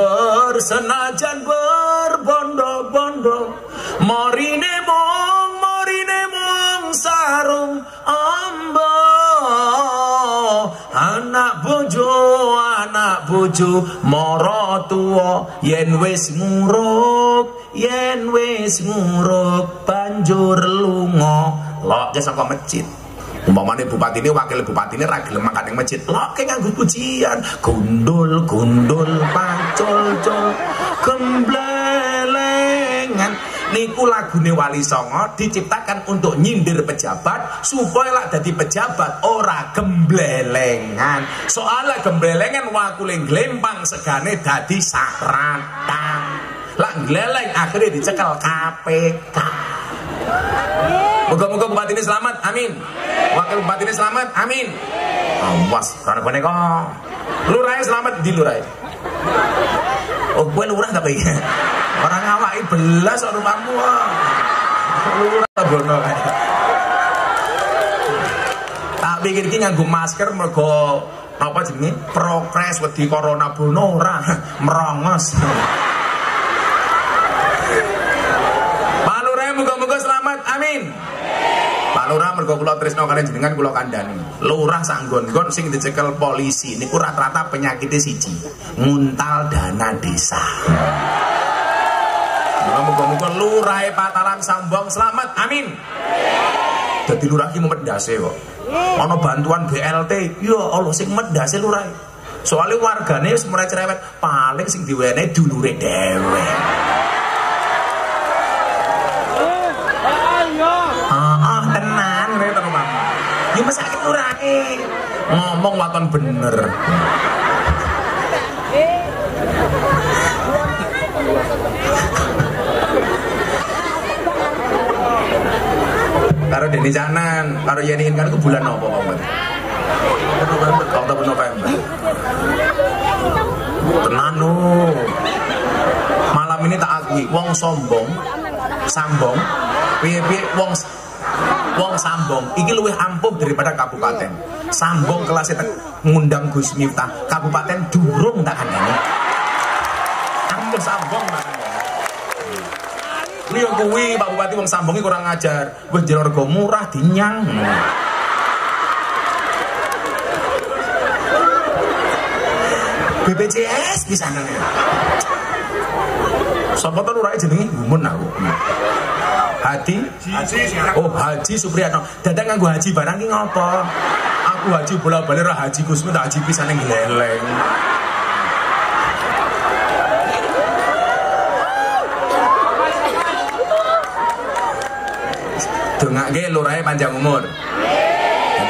berbondo-bondo marine mong sarung amba anak bojo mara tuwa yen wis nguruk banjur lunga loke saka masjid. Umpamane bupati ini wakil bupati ini ra gelem makan ning masjid, loke nganggo pujian, gundul pacol gemblelengan. Niku lagune Wali Songo diciptakan untuk nyindir pejabat supaya lak dadi pejabat ora gemblelengan. Soalnya gemblelengan wakule glempang segane dadi sakratan. Lak gleleng akhirnya dicekel KPK. Moga-moga bupati ini selamat, amin. Wakil bupati ini selamat, amin. Awas, karena boneka. Lurahnya selamat di lurah. Oh, gue lurah tapi orang ngawai belas orang rumahmu. Lurah bono. Tak pikir ki nganggo masker mergo apa jenenge? Progres wedi corona bono ora merongos. Pak Lurah moga-moga selamat, amin. Pak Lurah mergo kula tresno kalian jenengan kula kandhani. Lurah sak nggon-nggon sing dicekel polisi niku rata-rata penyakite siji, nguntal dana desa. Muga-muga lurahe Patalan Sambong selamat, amin. Dadi lurah ki medhase kok. Ana bantuan BLT, ya Allah sing medhase lurahe. Soale wargane wis mulai cerewet, paling sing diwenehi dulure dhewe. Tenan nek to Bang. Ya mesake lurahe. Ngomong waton bener. Karo Deni Canan, karo Yeni Inkan itu bulan apa Pak? Oktober November. Tenan no. Malam ini tak akui. wong sambong piye-piye wong sambong iki luwih ampuh daripada kabupaten. Sambong kelas ngundang Gus Miftah, kabupaten durung tak andane. Ampuh sambong makane. Liyo kuwi Pak Bupati wong sambong iki kurang ajar. Wis jero rega murah dinyang. BPJS pisanan. Sapa to lurah jenenge Gumun aku. Haji. Oh, Haji Supriyatno. Dadak nganggo haji barang ki ngopo? Aku haji bola-bali ra haji Gusmi tak haji pisane gleleng. Dongake lurahe panjang umur.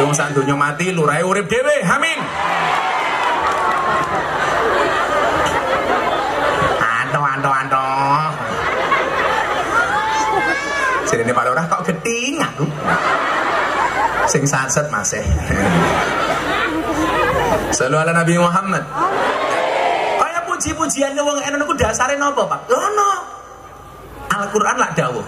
Dong sak donya mati lurahe urip dhewe. Amin. Anto. Jenenge Pak Lurah kok geting aku. Sing saset masih. Sallu ala Nabi Muhammad. Kaya puji-pujian wong enen niku dasare napa, Pak? Ngono. Al-Qur'an lak dawuh.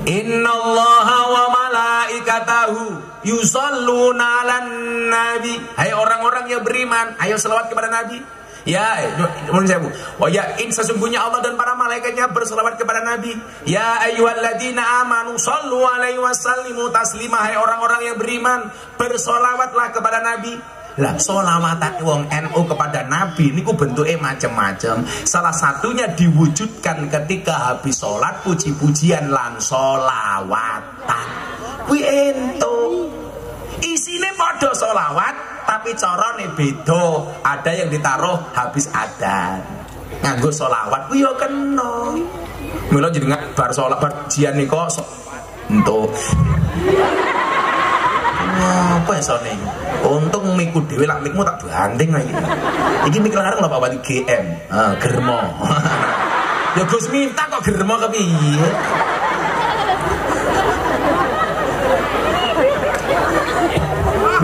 Innallaha wa malaikatahu yusholluna 'alan nabi. Hai orang-orang yang beriman, ayo selawat kepada Nabi. Ya, mohon saya bu. Wa ya in sesungguhnya Allah dan para malaikatnya berselawat kepada Nabi. Ya ayyuhalladzina amanu shallu alaihi wasallimu taslima. Hai orang-orang yang beriman, bersolawatlah kepada Nabi. Lah solawatan wong NU kepada Nabi niku bentuke macam-macam. Salah satunya diwujudkan ketika habis sholat puji-pujian lan solawatan. Kuwi entuk. Isine padha solawat tapi carane beda. Ada yang ditaruh habis adzan. Nganggo solawat kuwi ya kena. Mula jenengan bar sholat bar jian nika entuk. Apa esone? Untung miku dhewe lak mikmu tak banting lagi. Iki mik larang lho Pak Wali GM. Germo. Ya Gus minta kok germo kepiye?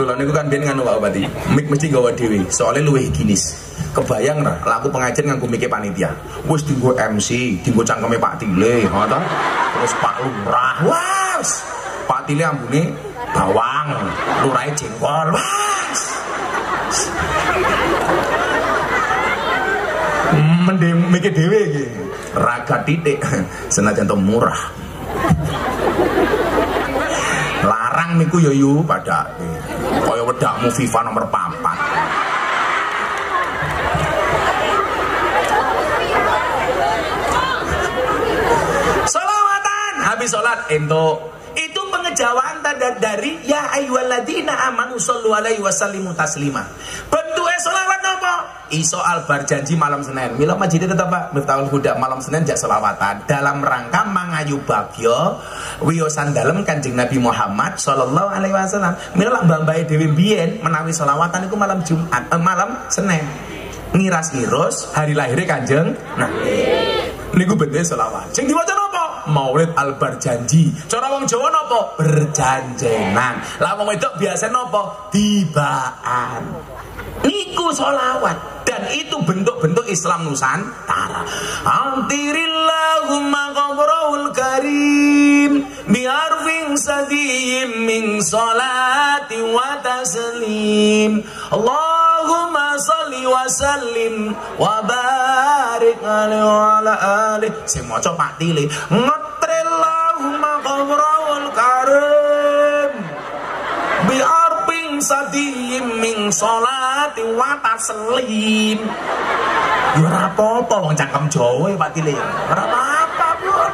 Lho niku kan biyen ngono Pak Bupati. Mik mesti gawa dhewe, soalnya luwih higienis. Kebayang ra, laku pengajian nganggo mike panitia. Wis dienggo MC, dienggo cangkeme Pak Tile, ngoten. Terus Pak Lurah. Wes. Pak Tile ambune bawang, lurahe jengkol. Wes. Mending mike dhewe iki. Raga titik senajan to murah. Larang niku yo yu pada kaya wedakmu FIFA nomor 4. Salawatan habis salat entuk. Itu pengejawaan tanda dari ya ayyuhalladzina amanu shallu alaihi wasallimu taslima. Bentuke selawat napa? Iso albar janji malam Senin. Mila masjid tetap Pak Miftahul Huda malam Senin jak selawatan dalam rangka mangayu bagya wiyosan dalem Kanjeng Nabi Muhammad sallallahu alaihi wasallam. Mila lak mbambahe dhewe biyen menawi selawatan iku malam Jumat, malam Senin. Ngiras-ngiros hari lahirnya Kanjeng. Nah, niku bentuke selawat. Sing diwaca napa? Maulid albar janji. Cara wong Jawa napa? Berjanjenan. Lah wong wedok biasa napa? Tibaan. Niku sholawat. Dan itu bentuk-bentuk Islam Nusantara. Antirillahumma qabrul karim biarfin sadiyim min salati wa taslim. Allahumma salli wa sallim wa barik alaihi wa ala alihi. Sing maca Pak Tile. Ngatrillahumma qabrul karim biarfin sadiyim min salati wa taslim. Ya ora apa-apa wong cangkem Jawa Pak Tile. Ora apa-apa, Bun.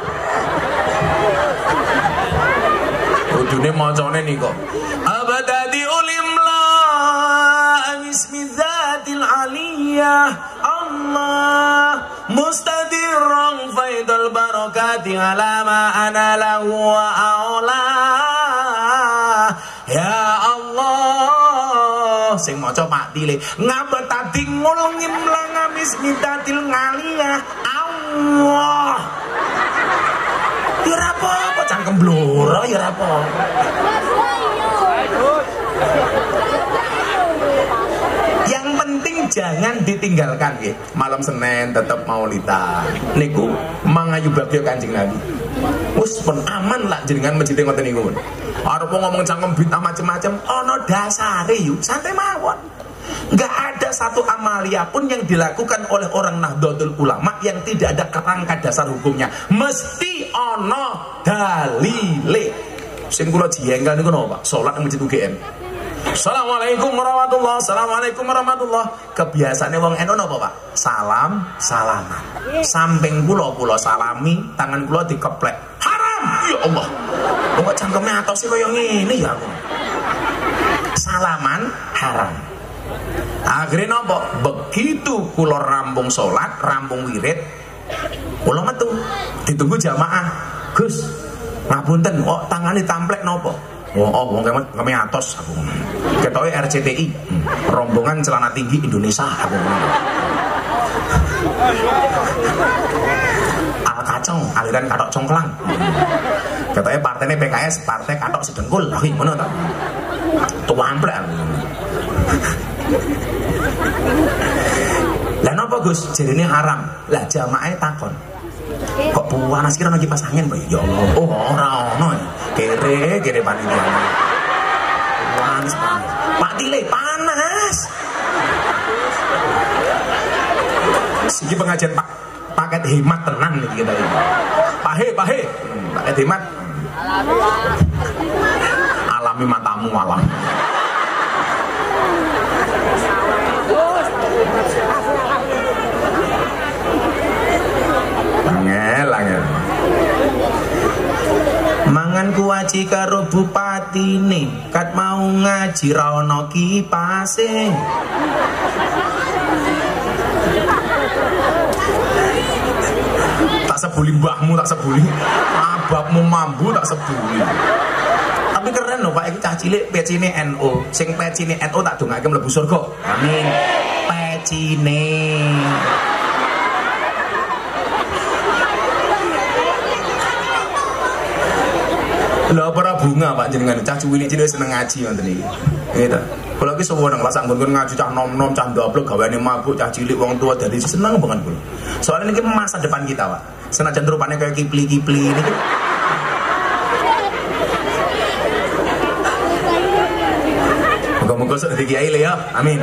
Kudune macane niku. Abadadi ulimla bismizatil aliyah Allah mustadirran faidul barakati ala ma ana lahu wa aula. Ya Allah sing maca Pak Tile ngabetati ngul ngimlang bismizatil aliyah Allah. Ya ora apa-apa cangkem bloro ya ora apa-apa. Yang penting jangan ditinggalkan nggih. Malam Senin tetap maulidan. Niku mangayu bagyo Kanjeng Nabi. Wis pun aman lah jenengan masjid ngoten niku. Arep ngomong cangkem bid'ah macem-macem ana dasare yuk, santai mawon. Enggak ada satu amalia pun yang dilakukan oleh orang Nahdlatul Ulama yang tidak ada kerangka dasar hukumnya. Mesti ana dalile. Sing kula jengkel niku napa, Pak? Salat nang masjid UGM. Assalamualaikum warahmatullahi, assalamualaikum warahmatullahi. Kebiasaane wong NU napa, Pak? Salam, salaman. Samping kula salami, tangan kula dikeplek. Haram. Ya Allah. Kok cangkeme atose kaya ngene ya aku. Salaman haram. Akhirnya nopo, begitu kula rampung sholat, rampung wirid, kula metu, ditunggu jamaah. Gus, ngapunten, kok tangane tamplek nopo? Oh, kami atos aku. Ketoke RCTI, rombongan celana tinggi Indonesia aku. Al kacang, aliran katok congklang. Ketoke partainya PKS, partai katok sedengkul. Lagi ngono ta? Tuwa amplek aku. Lah napa Gus? Jarine haram. Lah jamaah takon. Kok panas kira lagi pas angin, Pak? Ya Allah. Oh, ora ono. Kere panitia. Panas. Pak Tile panas. Siki pengajian paket hemat tenan iki kita. Pahe. Paket hemat. Alami matamu alam. Angel. Mangan kuwaci karo bupatine, kat mau ngaji ra ono kipase. Tak sebuli mbahmu, tak sebuli ababmu mambu, tak sebuli. Tapi keren loh Pak, iki cah cilik pecine NU. Sing pecine NU tak dongake mlebu surga. Amin. Pecine. Lha para bunga Pak jenengan cah cilik seneng ngaji ngoten iki. Nggih ta. Kula iki sewenang lah sanggon ngaji cah nom-nom cah ndablek gaweane mabuk cah cilik wong tua dadi seneng banget kula. Soalnya ini masa depan kita Pak. Senajan rupane kayak kipli-kipli niki. Moga-moga sok dadi kiai le ya. Amin.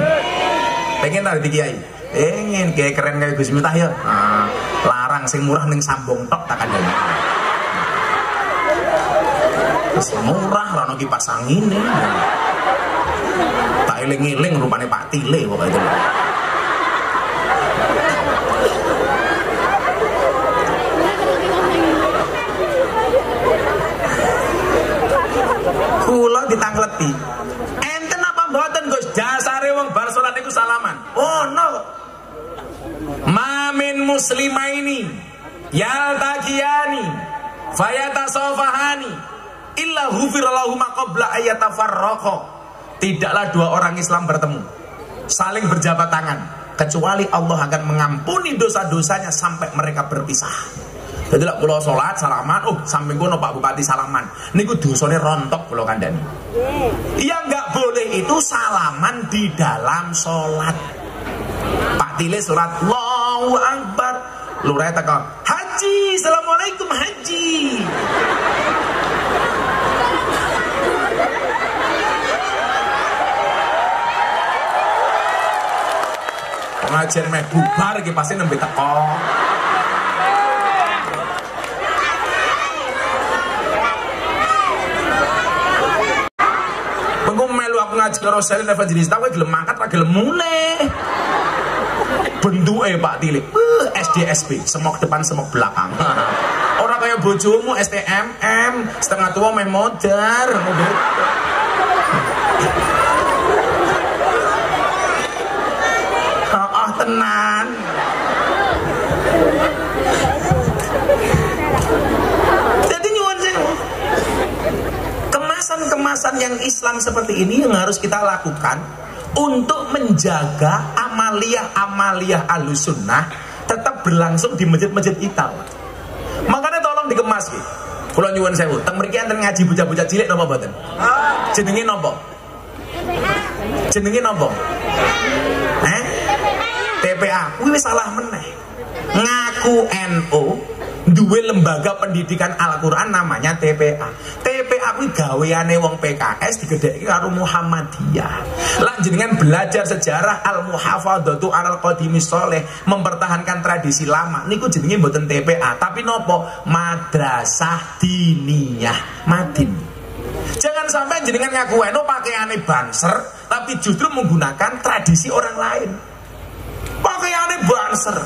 Pengen ta dadi kiai? Pengen kayak keren kayak Gus Miftah ya. Nah, larang sing murah ning sambung tok tak kandhani. Terus murah ra ono kipas angin e. Tak eling-eling rupane Pak Tile kok itu. Kula ditangleti. Enten apa mboten Gus? Dasare wong bar salat niku salaman. Oh no. Mamin muslimaini yaltaqiyani fayatasafahani illa ghufira lahum qabla ayatafarraqa. Tidaklah dua orang Islam bertemu saling berjabat tangan kecuali Allah akan mengampuni dosa-dosanya sampai mereka berpisah. Jadi lah kula salat salaman, samping kono Pak Bupati salaman. Niku dosane rontok kula kandhani. Yang enggak boleh itu salaman di dalam salat. Pak Tile salat Allahu Akbar, lurah teko haji, assalamualaikum haji. Pengajian meh bubar iki pasti nembe teko. Pengko melu aku ngaji karo Selin Evangelis tak gelem mangkat ra gelem mulih. Bentuke Pak Tile, SDSP, semok depan semok belakang. Ora kaya bojomu STMM, setengah tua meh modar. Tenan. Jadi nyuwun sewu. Kemasan-kemasan yang Islam seperti ini yang harus kita lakukan untuk menjaga amalia-amalia Ahlussunnah tetap berlangsung di masjid-masjid kita. Makanya tolong dikemas ki. Kula nyuwun sewu, teng mriki enten ngaji bocah-bocah cilik napa mboten? Jenenge napa? Jenenge napa? TPA kuwi wis salah meneh. Ngaku NU duwe lembaga pendidikan Al-Qur'an namanya TPA. TPA kuwi gaweane wong PKS digedheki karo Muhammadiyah. Lah jenengan belajar sejarah Al-Muhafadzatu 'alal Qadimis Sholeh, mempertahankan tradisi lama. Niku jenenge mboten TPA, tapi nopo? Madrasah Diniyah Madin. Jangan sampai jenengan ngaku NU pakaiane banser, tapi justru menggunakan tradisi orang lain. Pakaiane banser,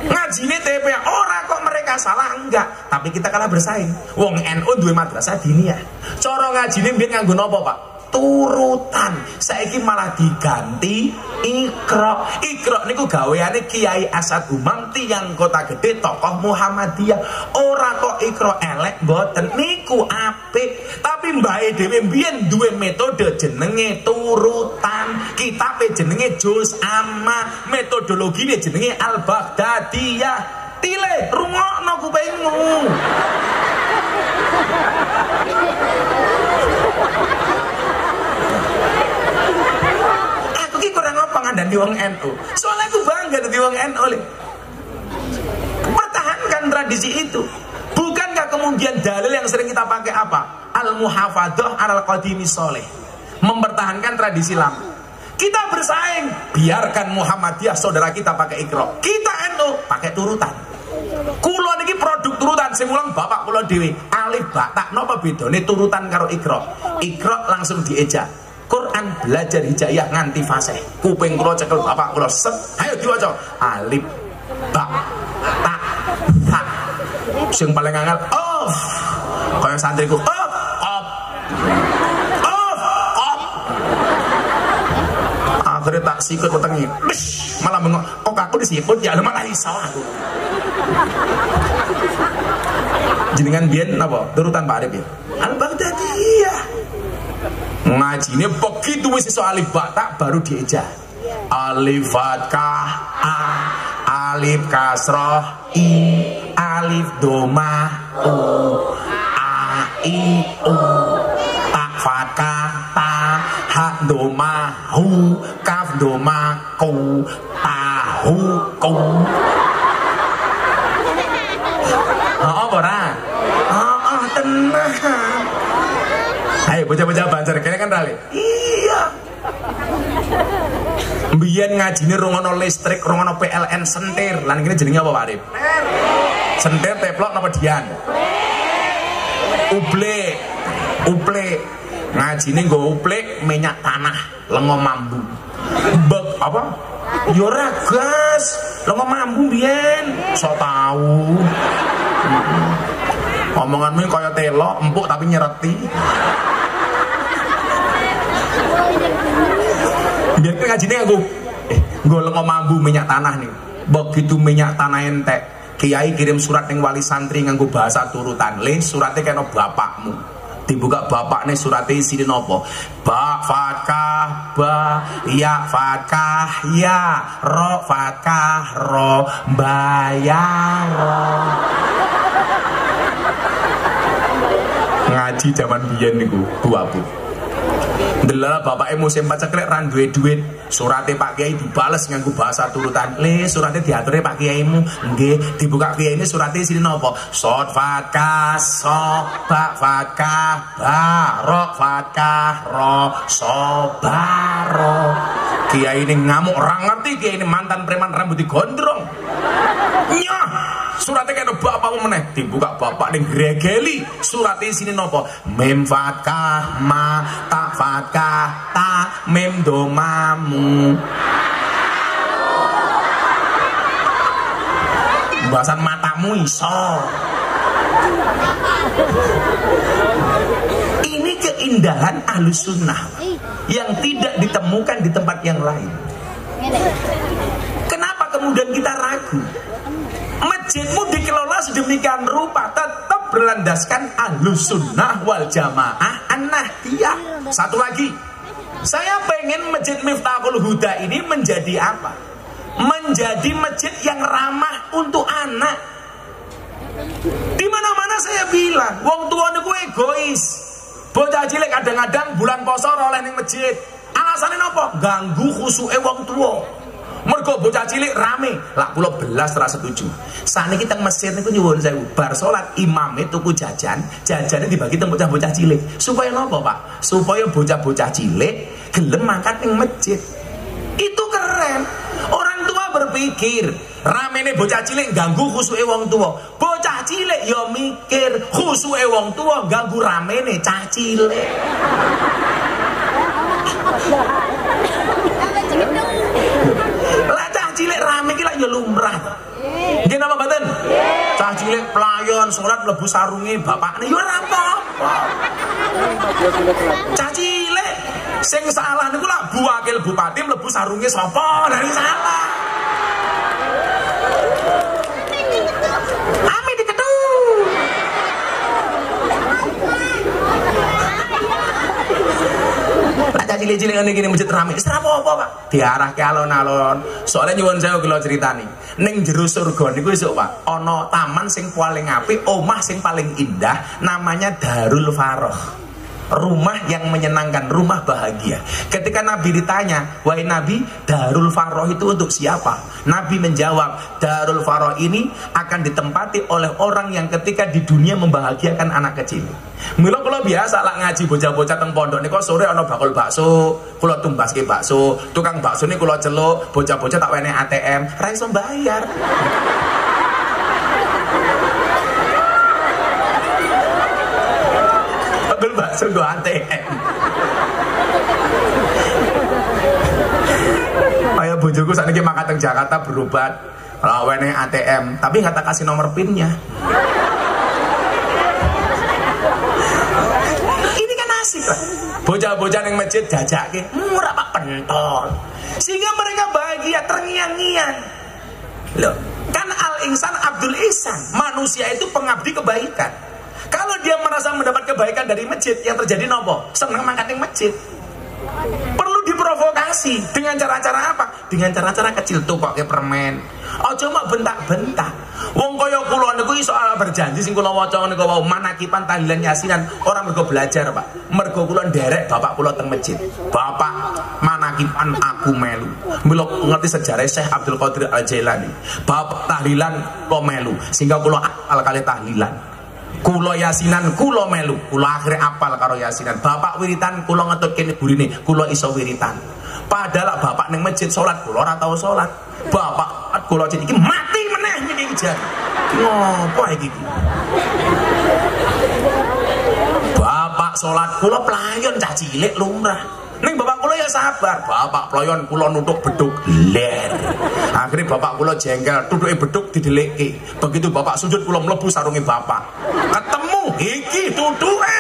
ngajine TPA, ora kok mereka salah, enggak, tapi kita kalah bersaing. Wong NU duwe madrasah diniyah, cara ngajine mbiyen nganggo napa, Pak? Turutan. Saiki malah diganti Iqra. Iqra niku gaweane Kiai Asad Umam, tiyang Kota Gede, tokoh Muhammadiyah. Ora kok Iqra elek, mboten, niku apik. Tapi mbae dhewe mbiyen duwe metode jenenge turutan. Kitabe jenenge Juz Amma, metodologine jenenge Al-Baghdadiyah. Tile rungokno kupingmu. Kurang apa ngandani wong NU. Soalnya aku bangga dari wong NU. Pertahankan tradisi itu. Bukankah kemudian dalil yang sering kita pakai apa? Al-Muhafadzah 'alal Qadimis Sholeh, mempertahankan tradisi lama. Kita bersaing, biarkan Muhammadiyah saudara kita pakai Iqra, kita NU pakai turutan. Kulo niki produk turutan, sing ulang bapak kulo dhewe. Alif ba ta napa bedane turutan karo Iqra? Iqra langsung dieja. Quran belajar hijaiyah nganti fasih. Kuping kula cekel bapak kula set. Ayo diwaca. Alif ba ta ha. Sing paling angel of. Kaya santriku of. Akhirnya tak sikut wetengi. Malah bengok. Kok aku disiput ya malah iso aku. Jenengan biyen napa? Turutan Pak Arif ya. Al-Baghdadiyah. Ngajine begitu wis iso alif ba ta baru dieja. Alif fathah a, alif kasroh i, alif domah u, a i u, ta fathah ta, ha domah hu, kaf domah ku, tahu ku. Apa ora? Tenang. Ayo bocah-bocah Banjar kene kan rale. Iya. Mbiyen ngajine rungono listrik, rungono PLN sentir. Lan kene jenenge apa, Pak Arif? Sentir teplok napa dian? Uple. Ngajine nggo uple minyak tanah, lengo mambu. Bek apa? Yo ora gas, lengo mambu mbiyen. Sok tahu. Omonganmu kaya telo, empuk tapi nyereti. Biar ke ngajine aku lengo mambu minyak tanah nih. Begitu minyak tanah entek, kiai kirim surat ning wali santri nganggo bahasa turutan. Le surate kena bapakmu. Dibuka bapakne surate isine napa? Ba fathah ba, ya fathah ya, ro fathah ro, bayar. Ngaji zaman biyen niku buabu. Ndelala bapake musim paceklek ra duwe duit, surate Pak Kiai dibales nganggo bahasa turutan. Le surate diature Pak Kiaimu. Nggih, dibuka kiyaine surate isine napa? Sod fathah so, ba fathah ba, ro fathah ro, sobaro. Kiyaine ngamuk ora ngerti, kiyaine mantan preman rambut digondrong. Nyah, surate kena bapakmu meneh. Dibuka bapak ning gregeli, surate isine napa? Mim fathah ma, ta fathah ta, mim domamu. Bahasan matamu iso. Ini keindahan Ahlus Sunnah yang tidak ditemukan di tempat yang lain. Kenapa kemudian kita ragu? Masjidmu dikelola sedemikian rupa, tetap berlandaskan Ahlus Sunnah wal Jamaah An-Nahdiyah. Satu lagi, saya pengen Masjid Miftahul Huda ini menjadi apa? Menjadi masjid yang ramah untuk anak. Di mana-mana saya bilang, wong tua niku egois. Bocah cilik kadang-kadang bulan poso ora oleh ning masjid. Alasannya napa? Ganggu khusuke wong tua. Mergo bocah cilik rame. Lah kula belas ora setuju. Saniki teng masjid niku nyuwun sewu, bar salat imame tuku jajan, jajane dibagi teng bocah-bocah cilik. Supaya napa, Pak? Supaya bocah-bocah cilik gelem mangkat ning masjid. Itu keren. Orang tua berpikir ramene bocah cilik ganggu khusuke wong tua. Bocah cilik ya mikir khusuke wong tua ganggu ramene cah cilik. Lah cah cilik rame iki lak ya lumrah. Nggih napa mboten? Cah cilik pelayon salat mlebu sarunge bapakne ya ora apa-apa. Cah cilik sing salah niku lak Bu Wakil Bupati mlebu sarunge sapa? Dari salah. Ame diketu. Lah cilik-cilik ngene iki masjid rame. Wis apa-apa, Pak. Diarahke alon-alon. Soale nyuwun sewu kula critani. Ning jero surga niku esuk, Pak, ana taman sing paling apik, omah sing paling indah namanya Darul Faroh. Rumah yang menyenangkan, rumah bahagia. Ketika Nabi ditanya, wahai Nabi, Darul Faroh itu untuk siapa? Nabi menjawab, Darul Faroh ini akan ditempati oleh orang yang ketika di dunia membahagiakan anak kecil. Mula kula biasa lah ngaji bocah-bocah teng pondok niku sore ana bakul bakso, kula tumbaske bakso, tukang bakso ini kula celuk, bocah-bocah tak wene ATM, ra iso bayar. Bakso go ATM. Ayo bojoku sakniki mangkat teng Jakarta berobat, lawene ATM, tapi nggak tak kasih nomor PIN-nya. Ini kan asik lah. Bocah-bocah yang masjid jajake murah Pak pentol. Sehingga mereka bahagia terngiang-ngiang. Loh, kan al-insan Abdul Ihsan, manusia itu pengabdi kebaikan. Kalau dia merasa mendapat kebaikan dari masjid, yang terjadi nopo? Senang mangkat ning masjid. Perlu diprovokasi dengan cara-cara apa? Dengan cara-cara kecil, tukoke permen. Aja mak bentak-bentak. Wong kaya kula niku iso berjanji sing kula waca niku wau manakipan tahlilan yasinan, orang mergo belajar, Pak. Mergo kula nderek bapak kula teng masjid. Bapak manakipan aku melu. Mila ngerti sejarah Syekh Abdul Qadir Al-Jailani. Bapak tahlilan kok melu, sehingga kula apal kali tahlilan. Kulo yasinan kulo melu, kulo akhirnya apal karo yasinan. Bapak wiritan kulo ngetut kene burine, kulo iso wiritan. Padahal bapak neng masjid salat, kulo ora tau salat. Bapak kulo cek iki mati meneh niki jan. Ngopo iki? Bapak salat kulo pelayon cah cilik lumrah. Ning bapak kula ya sabar, bapak pelayon kula nutuk beduk ler. Akhirnya bapak kula jengkel, tutuke beduk didelikke. Begitu bapak sujud kula mlebu sarunge bapak. Ketemu iki tutuke.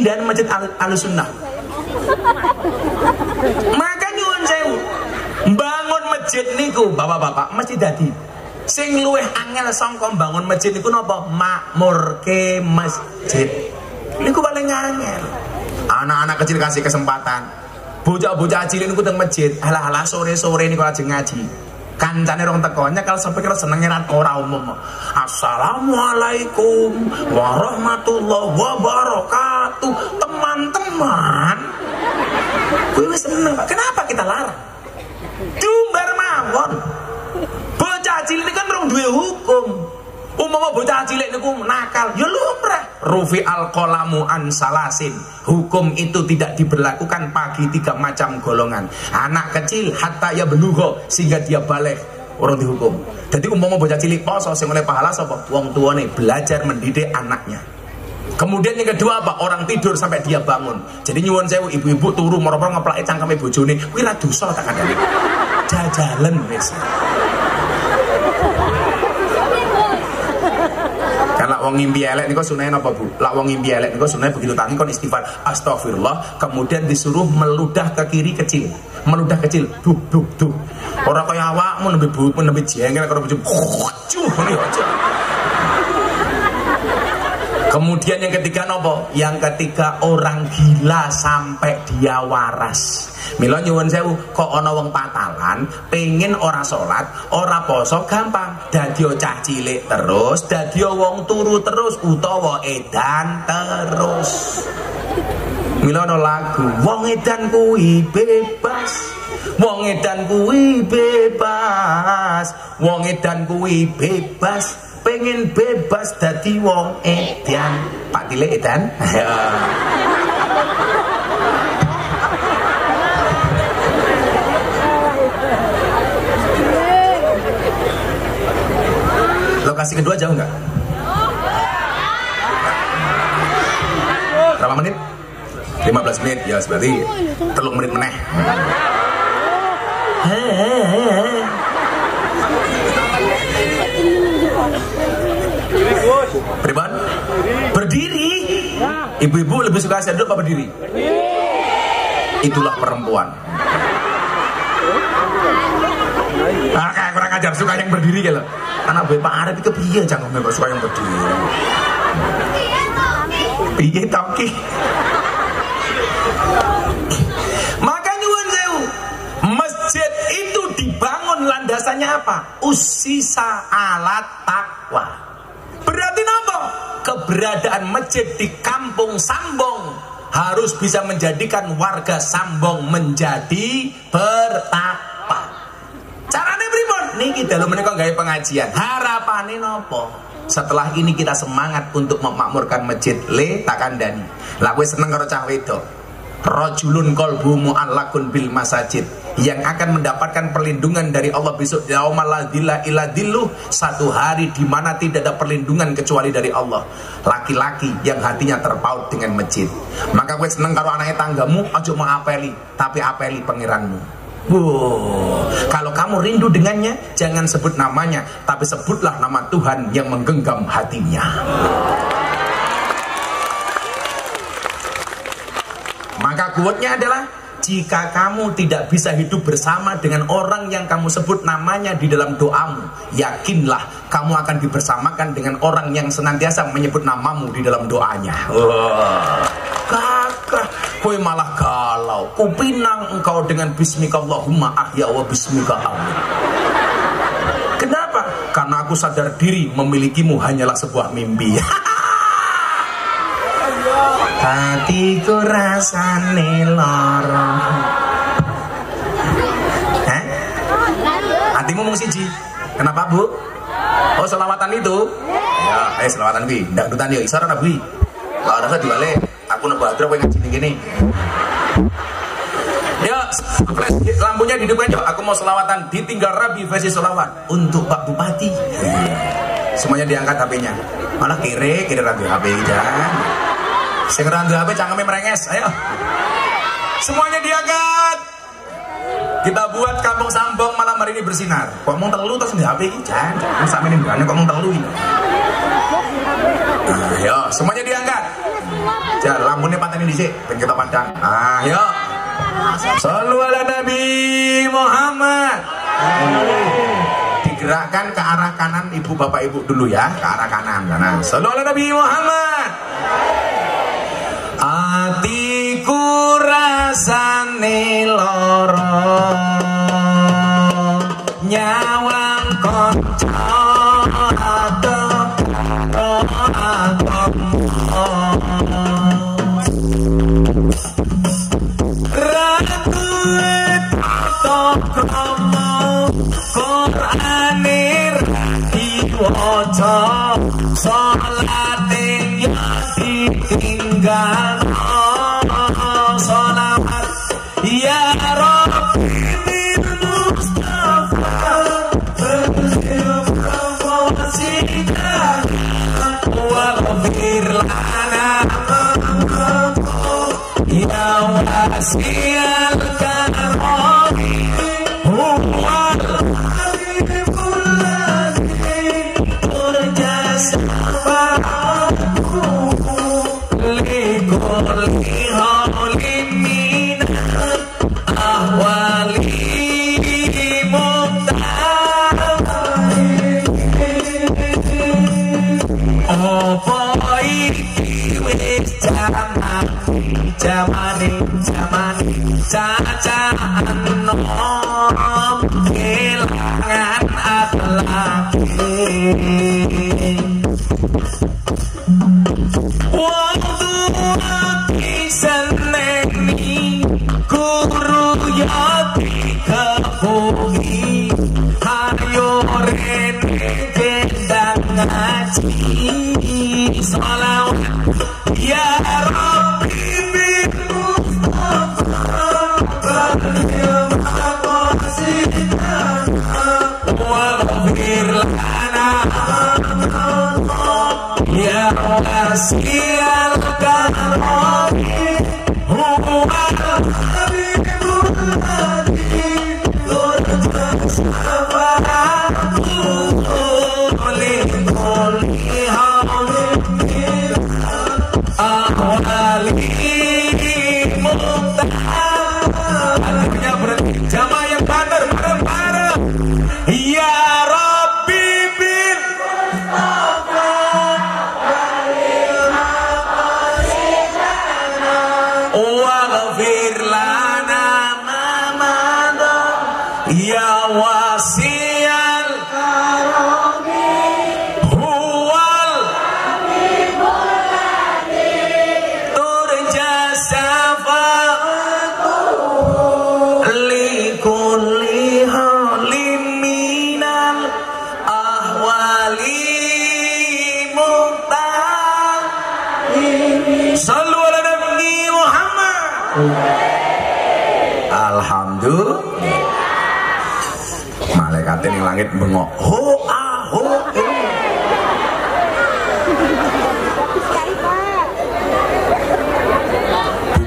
Dan masjid Ahlussunnah. Maka nyuwun sewu, bangun masjid niku bapak-bapak mesti dadi sing luwih angel sangka bangun masjid niku napa? Makmurke masjid. Niku paling angel. Anak-anak kecil kasih kesempatan. Bocah-bocah cilik niku teng masjid, alah-alah sore-sore niku lajeng ngaji. Kancane rong tekonya kalau sampai kira senenge ora umum. Assalamualaikum warahmatullahi wabarakatuh. Teman-teman, gue seneng Pak. Kenapa kita larang? Jumbar mawon. Bocah cilik ini kan rong duwe hukum. Umpama bocah cilik niku nakal, ya lumrah. Rufi al-qalamu an salasin. Hukum itu tidak diberlakukan bagi 3 macam golongan. Anak kecil hatta ya belugho, sehingga dia balik, orang dihukum. Jadi umpama bocah cilik poso sing oleh pahala sapa? Wong tuane belajar mendidik anaknya. Kemudian yang kedua apa? Orang tidur sampai dia bangun. Jadi nyuwun sewu ibu-ibu turu moro-moro ngeplaki cangkeme bojone, kuwi ra dosa tak kandhane. Jajalan wis. Karena wong ngimpi elek niku sunahe napa Bu? Lak wong ngimpi elek niku sunahe begitu tangi kon istighfar astagfirullah, kemudian disuruh meludah ke kiri kecil. Meludah kecil, duh duh duh. Ora kaya awakmu nembe jengkel karo bojo. Cuh ngene aja. Kemudian yang ketiga nopo? Yang ketiga orang gila sampai dia waras. Mila nyuwun sewu, kok ana wong patalan pengen ora salat, ora poso gampang. Dadi cah cilik terus, dadi wong turu terus utawa edan terus. Mila ana lagu, wong edan kuwi bebas. Wong edan kuwi bebas. Wong edan kuwi bebas. Pengen bebas dadi wong edan. Pak Tile edan. Lokasi kedua jauh nggak? Berapa menit? 15 menit. Ya berarti 3 menit meneh. Pribadi berdiri. Ibu-ibu lebih suka saya duduk apa berdiri? Itulah perempuan. Kayak kurang ajar, suka yang berdiri gitu. Anak Bapak Arif itu piye jangan memang suka yang berdiri. Piye toki. Maka nyuwun sewu, masjid itu dibangun landasannya apa? Usisa alat takwa. Berarti nopo? Keberadaan masjid di kampung Sambong harus bisa menjadikan warga Sambong menjadi bertakwa. Carane pripun? Niki dalu menika gawe pengajian. Harapane nopo? Setelah ini kita semangat untuk memakmurkan masjid. Le tak kandani. Lah kowe seneng karo cah wedok. Rajulun qalbu mu'allaqun bil masajid, yang akan mendapatkan perlindungan dari Allah besok yaumul la dzilla illa dzilluh, satu hari di mana tidak ada perlindungan kecuali dari Allah. Laki-laki yang hatinya terpaut dengan masjid. Maka kowe seneng karo anake tanggamu, aja mau apeli, tapi apeli pangeranmu. Kalau kamu rindu dengannya, jangan sebut namanya, tapi sebutlah nama Tuhan yang menggenggam hatinya. Maka quote-nya adalah, jika kamu tidak bisa hidup bersama dengan orang yang kamu sebut namanya di dalam doamu, yakinlah kamu akan dibersamakan dengan orang yang senantiasa menyebut namamu di dalam doanya. Kakak, kowe malah galau. Kupinang engkau dengan bismika Allahumma ahya wa bismika amin. Kenapa? Karena aku sadar diri memilikimu hanyalah sebuah mimpi. Hatiku rasane lara. Hatimu mung siji. Kenapa, Bu? Oh, selawatan itu? Ya, selawatan kuwi. Ndak dutan yo isor ana kuwi. Lah rasa diwale. Aku nek badra kowe ngaji ning kene. Ya, lampunya dihidupkan yuk. Aku mau selawatan ditinggal Rabi versi selawat untuk Pak Bupati. Semuanya diangkat HP-nya. Malah kiri ragu HP jangan. Segera ambil HP, cangkeme merenges, ayo. Semuanya diangkat. Kita buat kampung Sambong malam hari ini bersinar. Kok mau telu terus di HP ini? Jangan sampe ini berani kok mau telu ini. Ayo, semuanya diangkat. Jangan lampunya patahin di sini, pengen kita padang. Ayo. Shallu ala Nabi Muhammad. Digerakkan ke arah kanan ibu bapak ibu dulu ya, ke arah kanan. Nah, shallu ala Nabi Muhammad. Atiku rasane lara, nyawang kanca ratu tokromo Qur'ane diwaca, salate ditinggal, salawat ya Rabbi bil Mustafa waghfir lana ya wasi'al karam huwal habiibul ladzi urjasa likulli hawlin min ahwali mubtali. jamani cacaan nom kelangan akhlaki waktu hati seneni guru yati kebumi hayo rene gendang ngaji salawat ya Rabbi bin Mustafa waghfir lana ya wasi'al karami huwa habibul hadi jamaah yang benar bareng-bareng ya Rabbi bin waghfir lana ma madha ya wasi'al karami huwal habibul hadi turja syafa'atuhu likulli halim minal ahwali muhtaqim sallu ala nabi Muhammad. Alhamdulillah malaikat ning langit bengok ho ho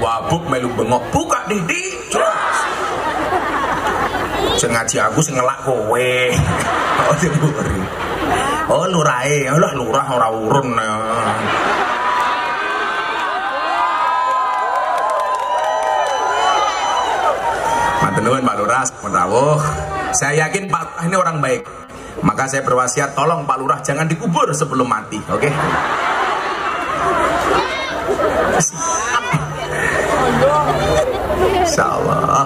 wabuk melu bengok buka didi jelas sing ngaji aku sing ngelak kowe oh jemburi oh lurahe lah lurah ora urun Mantenuhun Pak Lurah menrawuh saya yakin Pak ini orang baik maka saya berwasiat tolong Pak Lurah jangan dikubur sebelum mati oke? Insyaallah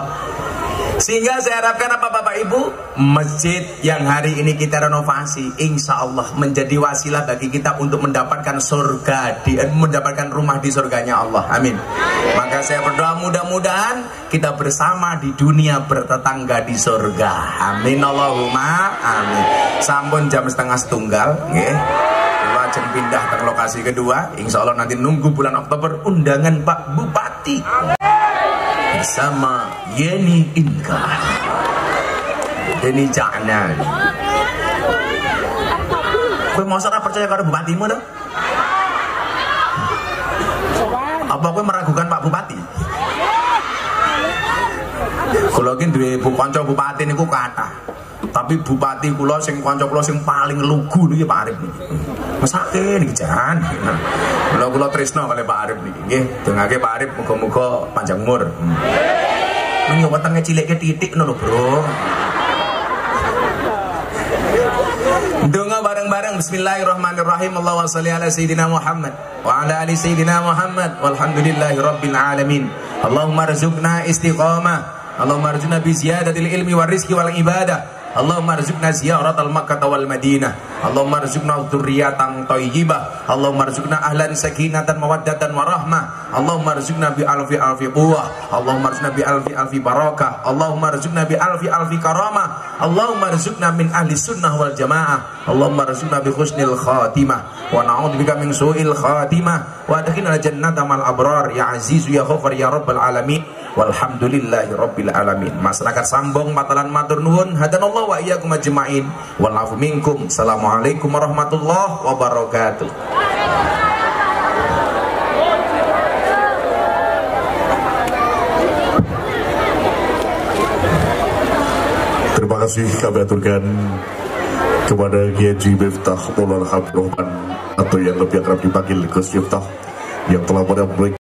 sehingga saya harapkan apa Bapak Ibu masjid yang hari ini kita renovasi insya Allah menjadi wasilah bagi kita untuk mendapatkan surga mendapatkan rumah di surganya Allah amin maka saya berdoa mudah-mudahan kita bersama di dunia bertetangga di surga amin Allahumma amin sampun jam 1:30 nggih lajeng pindah ke lokasi kedua insya Allah nanti nunggu bulan Oktober undangan Pak Bupati bersama Yeni Inka Yeni Ja'nan kowe mosok ora percaya karo bupatimu to? Apa kowe meragukan Pak Bupati? Kula ki duwe kanca bupati niku kathah. Tapi bupati kula sing kanca kula sing paling lugu niki Pak Arif niki. Mesake niki jan. Kula tresno kali Pak Arif niki nggih. Dongake Pak Arif muga-muga panjang umur. Nang wetenge cilike titik ngono lho, Bro. Donga bareng-bareng bismillahirrahmanirrahim Allahumma shalli ala sayyidina Muhammad wa ala ali sayyidina Muhammad walhamdulillahi rabbil alamin Allahumma rzuqna istiqamah Allahumma rzuqna bi ziyadatil ilmi war rizqi wal ibadah Allahumma rzuqna ziyaratal Makkah wal Madinah Allahumma rzuqna dzurriyyatan thayyibah Allahumma rzuqna ahlan sakinatan mawaddatan warahmah Allahumma rzuqna bi alfi quwwah Allahumma rzuqna bi alfi barakah Allahumma rzuqna bi alfi karamah Allahumma rzuqna min ahli sunnah wal jamaah Allahumma rzuqna bi husnil khatimah wa na'udzubika min su'il khatimah wa adkhilna jannata mal abrar ya aziz ya ghafar ya rabbal alamin walhamdulillahi rabbil alamin. Masyarakat Sambong Matalan matur nuwun hadanallahu wa iyyakum ajmain wal afu minkum. Assalamualaikum warahmatullahi wabarakatuh. Terima kasih kami aturkan kepada Kiai Haji Miftah Maulana Habib Rahman atau yang lebih akrab dipanggil Gus Miftah yang telah memberikan